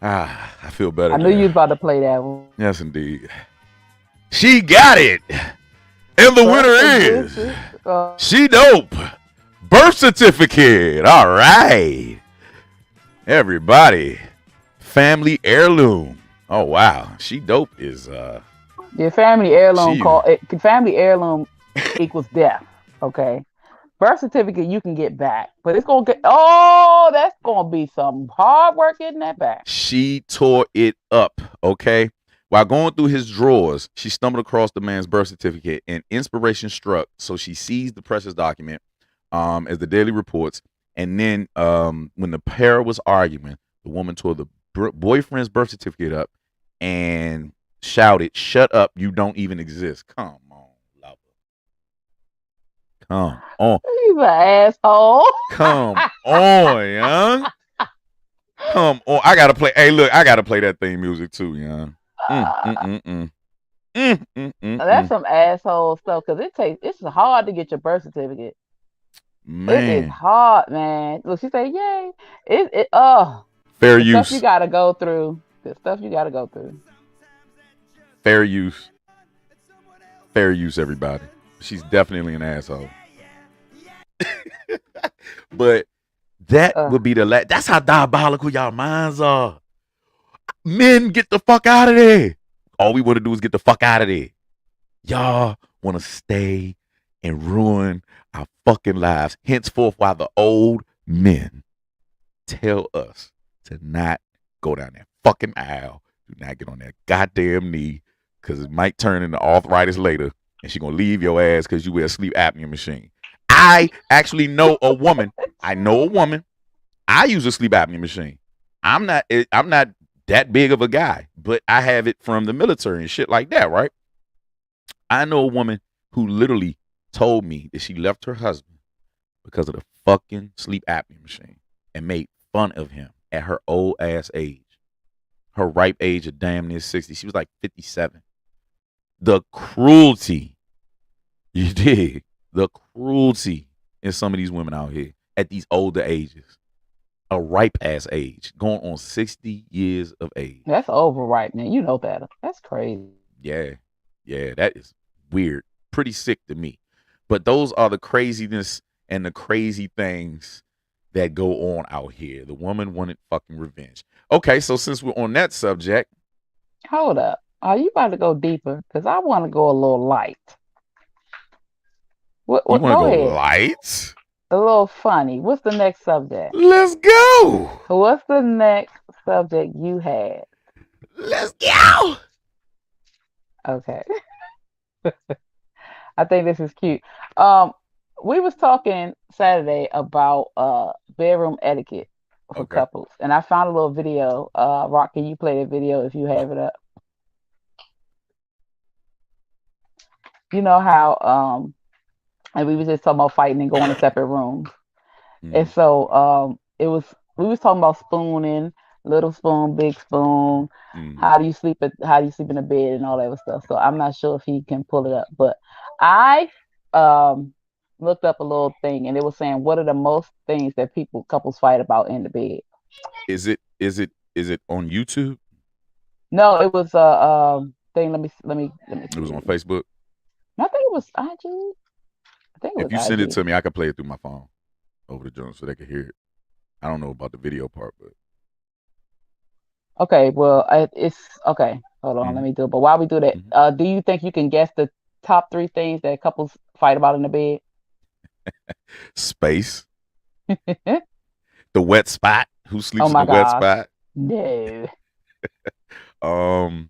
I feel better I knew you now. was about to play that one. Yes, indeed. She got it. And the winner is She Dope. Birth certificate. All right. Everybody. Family heirloom. Oh, wow. She Dope is Your family heirloom family heirloom equals death. Okay. Birth certificate you can get back, but it's gonna that's gonna be some hard work getting that back. She tore it up. Okay. While going through his drawers, she stumbled across the man's birth certificate and inspiration struck. So she seized the precious document, as the Daily reports. And then when the pair was arguing, the woman tore the boyfriend's birth certificate up and shouted, "Shut up, you don't even exist." Come on, lover. Come on. He's an asshole. Come on, young. Come on. I gotta play. Hey, look, I gotta play that theme music too, young. That's some asshole stuff because it's hard to get your birth certificate. Man. It is hard, man. Look, she say, "Yay!" Fair the use. stuff you gotta go through. The stuff you gotta go through. Fair use. Fair use, everybody. She's definitely an asshole. But that would be that's how diabolical y'all minds are. Men, get the fuck out of there. All we want to do is get the fuck out of there. Y'all want to stay and ruin our fucking lives. Henceforth, while the old men tell us to not go down that fucking aisle, do not get on that goddamn knee, because it might turn into arthritis later, and she gonna leave your ass because you wear a sleep apnea machine. I actually know a woman. I know a woman. I use a sleep apnea machine. I'm not that big of a guy, but I have it from the military and shit like that, right? I know a woman who literally told me that she left her husband because of the fucking sleep apnea machine and made fun of him at her old ass age. Her ripe age of damn near 60. She was like 57. The cruelty, you dig? The cruelty in some of these women out here. at these older ages, a ripe ass age, going on 60 years of age. That's overripe, man. You know better. That's crazy. Yeah, that is weird, pretty sick to me. But those are the craziness and the crazy things that go on out here. The woman wanted fucking revenge. Okay, so since we're on that subject, Hold up. Are you about to go deeper? Because I want to go a little light. you want to Go go ahead. light? A little funny. What's the next subject? Let's go. What's the next subject you had? Let's go. Okay. I think this is cute. We was talking Saturday about bedroom etiquette for Okay. couples, and I found a little video. Rock, can you play the video if you have it up? You know how and we was just talking about fighting and going to separate rooms. And Mhm. so we was talking about spooning, little spoon, big spoon, Mhm. how do you sleep in the bed and all that other stuff. So I'm not sure if he can pull it up, but I looked up a little thing and it was saying what are the most things that couples fight about in the bed. Is it on YouTube? No, it was a thing. Let me It was on see. Facebook. I think it was IG. I think it If was you send it IG. to me, I can play it through my phone over the joint so they can hear it. I don't know about the video part, but Okay, well, it's okay. Hold on, let Mhm. me do it. But while we do that, Mhm. do you think you can guess the top three things that couples fight about in the bed? Space, the wet spot. Who Oh sleeps in the my wet gosh, spot? no, Um,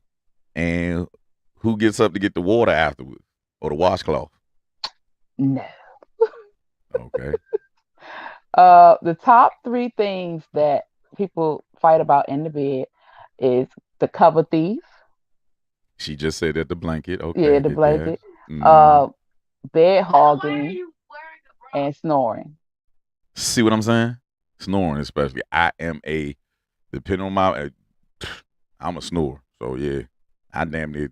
and who gets up to get the water afterwards or the washcloth? no. Okay. The top three things that people fight about in the bed is the cover thief, She just said that the blanket. Okay, yeah, I the get that. blanket, Mm. uh, bed hogging, and snoring. See what I'm saying? Snoring, especially. Depending on I'm a snorer. So yeah, I damn near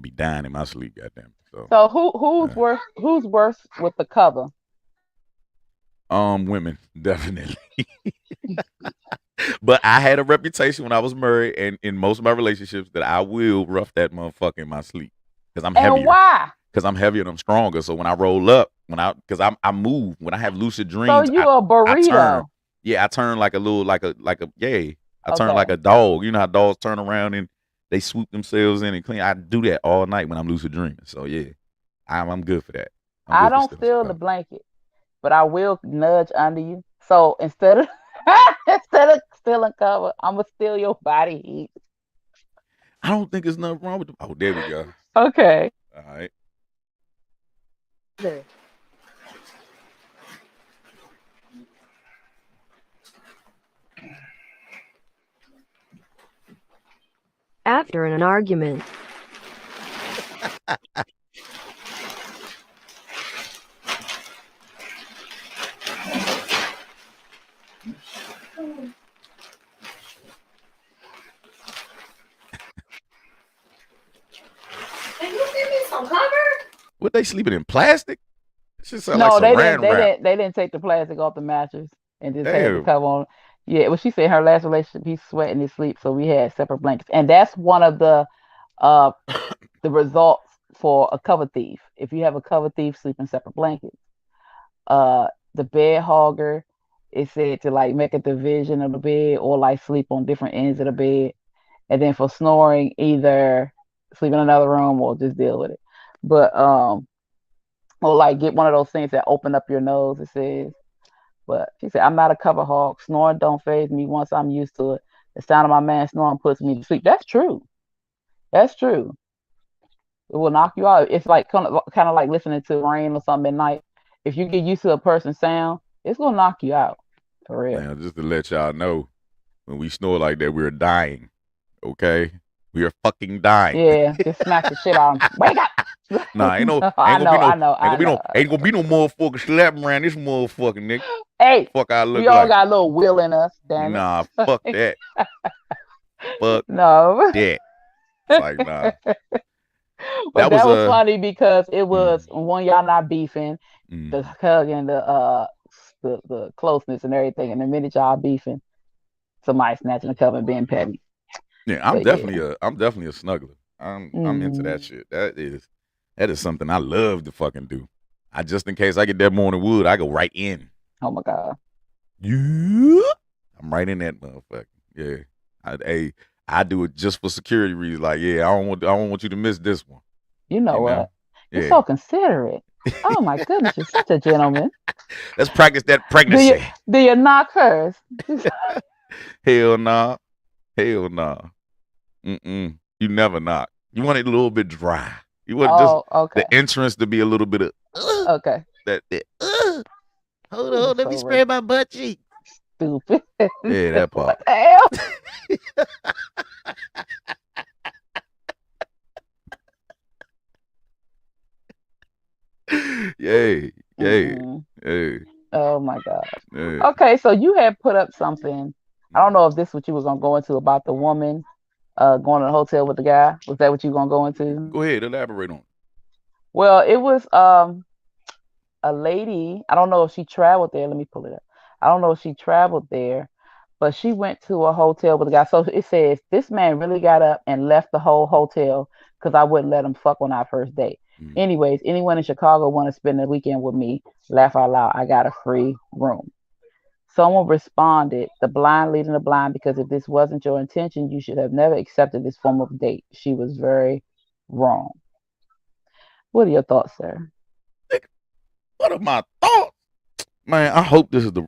be dying in my sleep. Goddamn. So, So who's uh, worse? Who's worse with the cover? women definitely. But I had a reputation when I was married, and in most of my relationships, that I will rough that motherfucker in my sleep because I'm And heavier. why? Because I'm heavier and I'm stronger. So when I roll up, because I move, when I have lucid So dreams, you a I turn. burrito? Yeah, I turn like a little yeah. I turn like Okay. a dog. You know how dogs turn around and they swoop themselves in and clean. I do that all night when I'm lucid dreaming. So yeah, I'm good for that. I'm I good for don't stealing some steal the cover. blanket, but I will nudge under you. So instead of instead of stealing cover, I'm gonna steal your body heat. I don't think there's nothing wrong with them. Oh, there we go. Okay. All right. After an argument. Can you give me some cover? What, they sleeping in plastic? It should sound like No, they didn't. saran They wrap. didn't. They didn't take the plastic off the mattress and just had the Damn. cover on. Yeah, well, she said her last relationship, he's sweating his sleep, so we had separate blankets, and that's one of uh the results for a cover thief. If you have a cover thief, sleep in separate blankets. The bed hogger is said to like make a division of the bed or like sleep on different ends of the bed. And then for snoring, either sleep in another room or just deal with it. But or like get one of those things that open up your nose, it says. But she said, I'm not a cover hog. Snoring don't phase me once I'm used to it. The sound of my man snoring puts me to sleep. That's true. That's true. It will knock you out. It's like kind of like listening to rain or something at night. If you get used to a person's sound, it's gonna knock you out. For real. Now, just to let y'all know, when we snore like that, we're dying. Okay? We are fucking dying. Yeah, just smack the shit out of him. Wake up. Nah, ain't I know, I know, ain't I know. gonna be no motherfucker slapping around this motherfucking nigga. Hey, Fuck I look we all like. got a little will in us, damn it. Nah, fuck that. Fuck No. that. It's like, nah. But That was that was funny because it was mm, when y'all not beefing, the mm, hug and the the closeness and everything. And the minute y'all beefing, somebody snatching a cup and being petty. Yeah, I'm But yeah. definitely a snuggler. I'm into that Mhm. shit. That is something I love to fucking do. I just in case I get that morning wood, I go right in. Oh my God. Yeah. I'm right in that motherfucker. Yeah. I do it just for security reasons. Like, yeah, I don't want you to miss this one. You know You what? know? You're Yeah. so considerate. Oh my goodness, you're such a gentleman. Let's practice that Do pregnancy. you knock first? Hell nah. Hell nah. Mm-mm. You never knock. You want it a little bit dry. You want just Oh, okay. the entrance to be a little bit of Okay. hold You're on, let me so spray my butt cheek. stupid. Yeah, that part. What the hell? Yay. Mm-mm. Hey. Oh my God. Yeah. Okay, so you had put up something. I don't know if this is what you was gonna go into about the woman going to the hotel with the guy. Was that what you gonna go into? Go ahead, elaborate on it. Well, it was a lady. I don't know if she traveled there. Let me pull it up. I don't know if she traveled there, but she went to a hotel with a guy. So it says this man really got up and left the whole hotel because I wouldn't let him fuck on our first date. Mm. Anyways, anyone in Chicago want to spend the weekend with me? Laugh out loud. I got a free room. Someone responded, the blind leading the blind, because if this wasn't your intention, you should have never accepted this form of date. She was very wrong. What are your thoughts, sir? What are my thoughts? Man, I hope this is the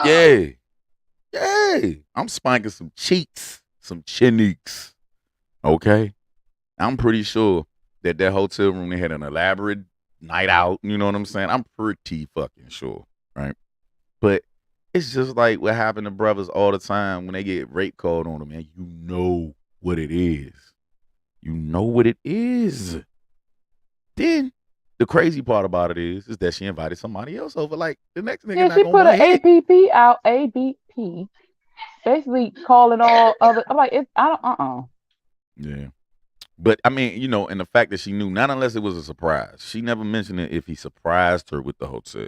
Yay. I'm spanking some cheeks, some chinnies. Okay? I'm pretty sure that hotel room, they had an elaborate night out. You know what I'm saying? I'm pretty fucking sure, right? But it's just like what happened to brothers all the time when they get rape called on them, man. You know what it is. You know what it is. Then the crazy part about it is that she invited somebody else over. Like the next nigga Yeah, not she gonna put want an to hit. APP out, ABP, basically calling all other. I'm like, I don't. Yeah. But I mean, you know, and the fact that she knew, not unless it was a surprise. She never mentioned it if he surprised her with the hotel.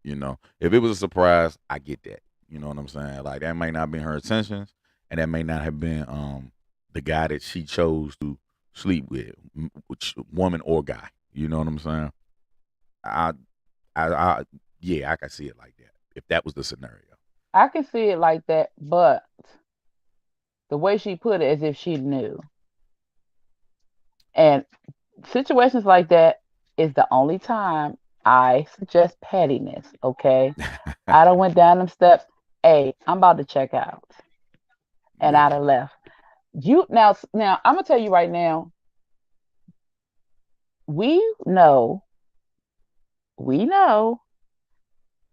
You know, if it was a surprise, I get that. You know what I'm saying? Like that may not have been her intentions, and that may not have been the guy that she chose to sleep with, which woman or guy. You know what I'm saying? Yeah, I can see it like that. If that was the scenario. I can see it like that, but the way she put it, as if she knew. And situations like that is the only time I suggest pettiness. Okay, I done went down them steps. Hey, I'm about to check out, and Yeah. I'd have left. You now I'm gonna tell you right now. We know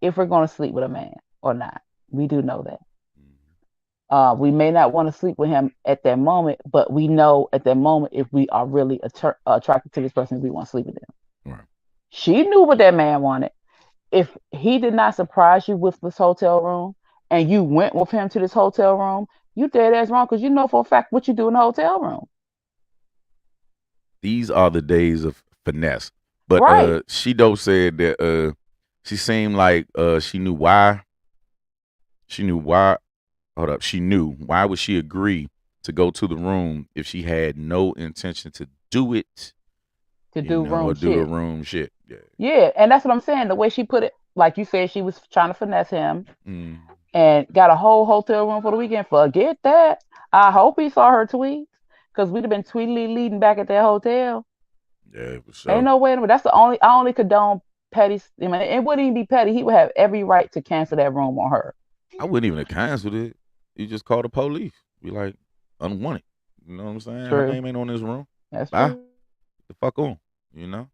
if we're going to sleep with a man or not. We do know that. We may not want to sleep with him at that moment, but we know at that moment if we are really attracted to this person, we want to sleep with them. Right. She knew what that man wanted. If he did not surprise you with this hotel room and you went with him to this hotel room, you dead ass wrong because you know for a fact what you do in the hotel room. These are the days of finesse. But Right. she though said that she seemed like she knew why. She knew why. Hold up. She knew why would she agree to go to the room if she had no intention to do it, To you do know, or room do the shit. room shit. Yeah. Yeah, and that's what I'm saying. The way she put it, like you said, she was trying to finesse him Mm. and got a whole hotel room for the weekend. Forget that. I hope he saw her tweets because we'd have been tweetily leading back at that hotel. Yeah, for sure. Ain't no way. That's the only. I only condone petty. I mean, it wouldn't even be petty. He would have every right to cancel that room on her. I wouldn't even have canceled it. You just call the police. Be like, unwanted. You know what I'm saying? Her True. name ain't on this room. That's Bye. true. The fuck on. You know?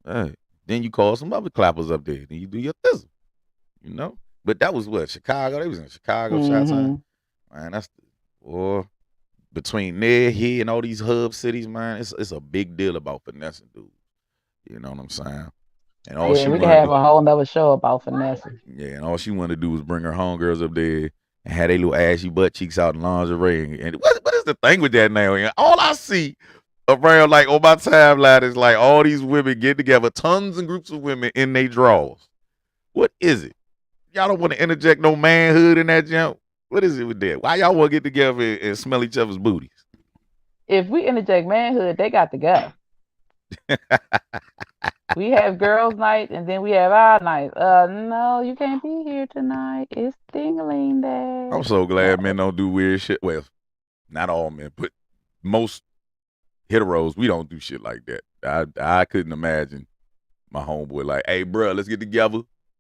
Hey. Then you call some other clappers up there. Then you do your thizzle. You know? But that was what? Chicago? They was in Chicago, Chi-Town. Man, that's or between there, here, and all these hub cities, man, it's a big deal about finessing dudes. You know what I'm saying? And all she We can wanted have to a whole nother show about finessing. Yeah, and all she wanted to do was bring her homegirls up there and had their little ashy butt cheeks out in lingerie. And what is the thing with that now? And all I see around, like, on my timeline is, like, all these women get together, tons and groups of women in their drawers. What is it? Y'all don't want to interject no manhood in that jump. What is it with that? Why y'all want to get together and smell each other's booties? If we interject manhood, they got to go. We have girls' night and then we have our night. No, you can't be here tonight. It's Dingling Day. I'm so glad men don't do weird shit. Well, not all men, but most heteros, we don't do shit like that. I couldn't imagine my homeboy like, hey, bro, let's get together.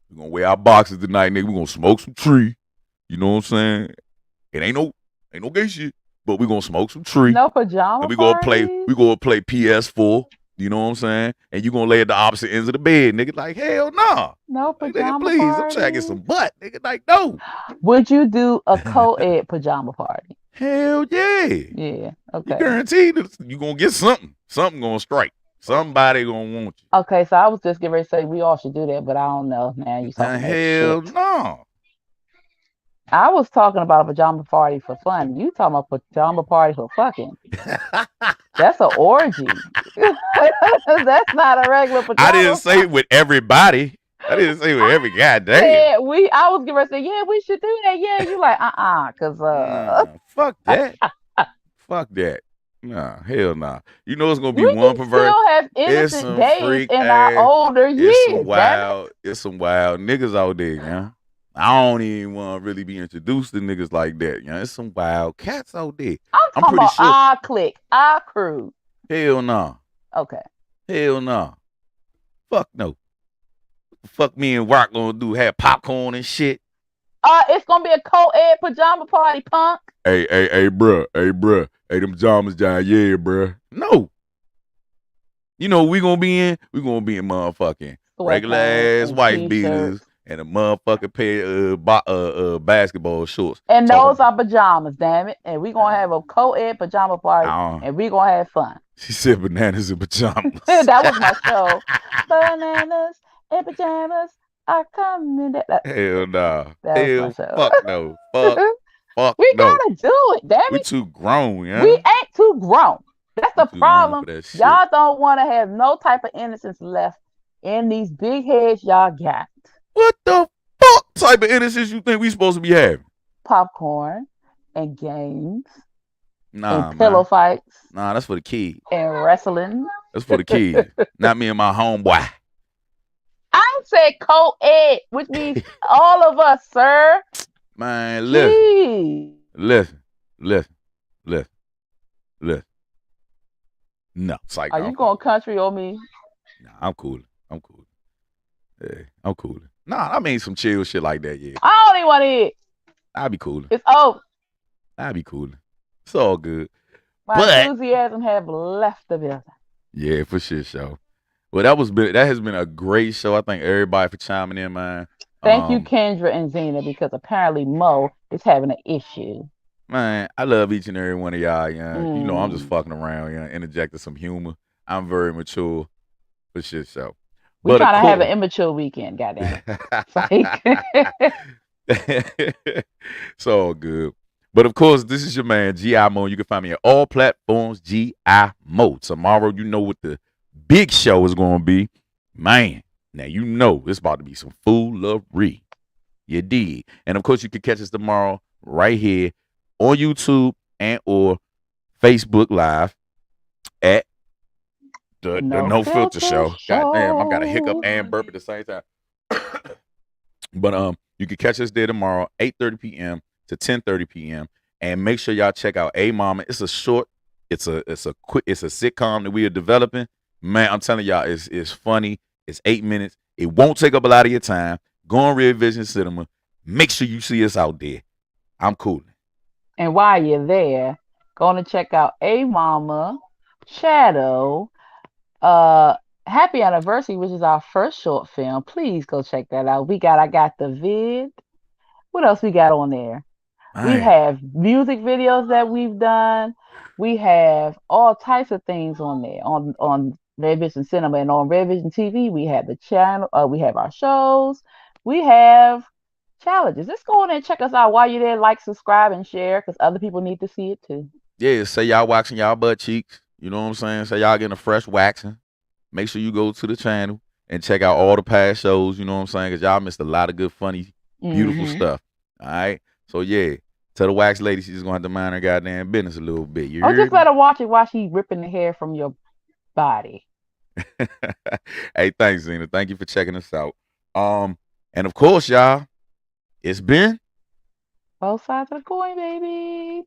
We're going to wear our boxes tonight, nigga. We're going to smoke some tree. You know what I'm saying? It ain't no gay shit, but we're going to smoke some tree. No pajama and we parties? gonna play PS4. You know what I'm saying? And you gonna lay at the opposite ends of the bed, nigga. Like, hell nah. No Like, nigga, pajama please, I'm parties? trying to get some butt, nigga. Like, no. Would you do a co-ed pajama party? Hell yeah. Yeah, You okay. guaranteed that you gonna get something. Something gonna strike. Somebody gonna want you. Okay, so I was just getting ready to say we all should do that, but I don't know. Now you talking that Hell shit. no. I was talking about a pajama party for fun. You talking about pajama party for fucking. That's an orgy. That's not a regular pajama I didn't say it with everybody. I didn't say it with every goddamn. Yeah, I was getting ready to say, yeah, we should do that. Yeah, you like, because Nah, fuck that. Fuck that. Nah, hell nah. You know it's gonna be we one can pervert. still have It's innocent some days freak in our ass- older years. It's some wild niggas out there, yeah. I don't even want to really be introduced to niggas like that, yeah. It's some wild cats out there. I'm talking pretty about sure- our clique, our crew. Hell nah. Okay. Hell nah. Fuck no. What the fuck me and Rock gonna do? Have popcorn and shit? It's gonna be a co-ed pajama party, punk. Hey, bruh. Hey, them pajamas down, yeah, bruh. No. You know we gonna be in? We gonna be in motherfucking regular Sweatpants ass and white t-shirts. beaters and a motherfucking pair of basketball shorts. And Talking- those are pajamas, damn it. And we gonna have a co-ed pajama party, and we gonna have fun. She said bananas and pajamas. That was my show. Bananas and pajamas are coming. Hell nah. That was Hell my show. fuck no. Fuck We no. gotta do it, damn We it. too grown, yeah. We ain't too grown. That's the Too grown problem. for that shit. Y'all don't want to have no type of innocence left in these big heads y'all got. What the fuck type of innocence you think we supposed to be having? Popcorn and games Nah, and pillow man. fights Nah, that's for the kids. and wrestling. That's for the kids. Not me and my homeboy. I said co-ed, which means all of us, sir. Man, listen. Jeez. Listen. No, psych. Are you going country on me? Nah, I'm cool. Yeah, I'm cool. Nah, I mean some chill shit like that, yeah. I don't even want to hear it. I'll be cool. It's over. I'll be cool. It's all good. My But- enthusiasm have left the building. Yeah, for sure, show. Well, that has been a great show. I thank everybody for chiming in, man. Thank you, Kendra and Zena, because apparently Mo is having an issue. Man, I love each and every one of y'all. Yeah, you know I'm just Mm. fucking around. Yeah, interjecting some humor. I'm very mature for shit show. We're But of trying to have an course- immature weekend, goddamn. Like, It's all good. But of course, this is your man, G.I. Mo. You can find me on all platforms, G.I. Mo. Tomorrow, you know what the big show is going to be. Man, now you know it's about to be some foolery. You dig. And of course, you can catch us tomorrow right here on YouTube and or Facebook Live at the No Filter Show. God damn, I got a hiccup and burp at the same time. But you can catch us there tomorrow, 8:30 p.m. to 10:30 p.m. And make sure y'all check out A Mama. It's a short, it's a sitcom that we are developing. Man, I'm telling y'all, it's funny. It's 8 minutes. It won't take up a lot of your time. Go on Real Vision Cinema. Make sure you see us out there. I'm cool. and while you're there, going to check out A Mama, Shadow, Happy Anniversary, which is our first short film. Please go check that out. I got the vid. What else we got on there? We Man, have music videos that we've done. We have all types of things on there on Red Vision Cinema, and on Red Vision TV. We have the channel. We have our shows. We have challenges. Let's go on and check us out while you're there. Like, subscribe, and share, because other people need to see it too. yeah, say y'all waxing y'all butt cheeks. You know what I'm saying? Say y'all getting a fresh waxing. Make sure you go to the channel and check out all the past shows. You know what I'm saying? Because y'all missed a lot of good, funny, beautiful Mm-hmm. stuff. All right. So yeah, tell the wax lady she's gonna have to mind her goddamn business a little bit. You Or just heard let me? her watch it while she ripping the hair from your body. Hey, thanks, Zena. Thank you for checking us out. And of course, y'all, it's been Both sides of the coin, baby.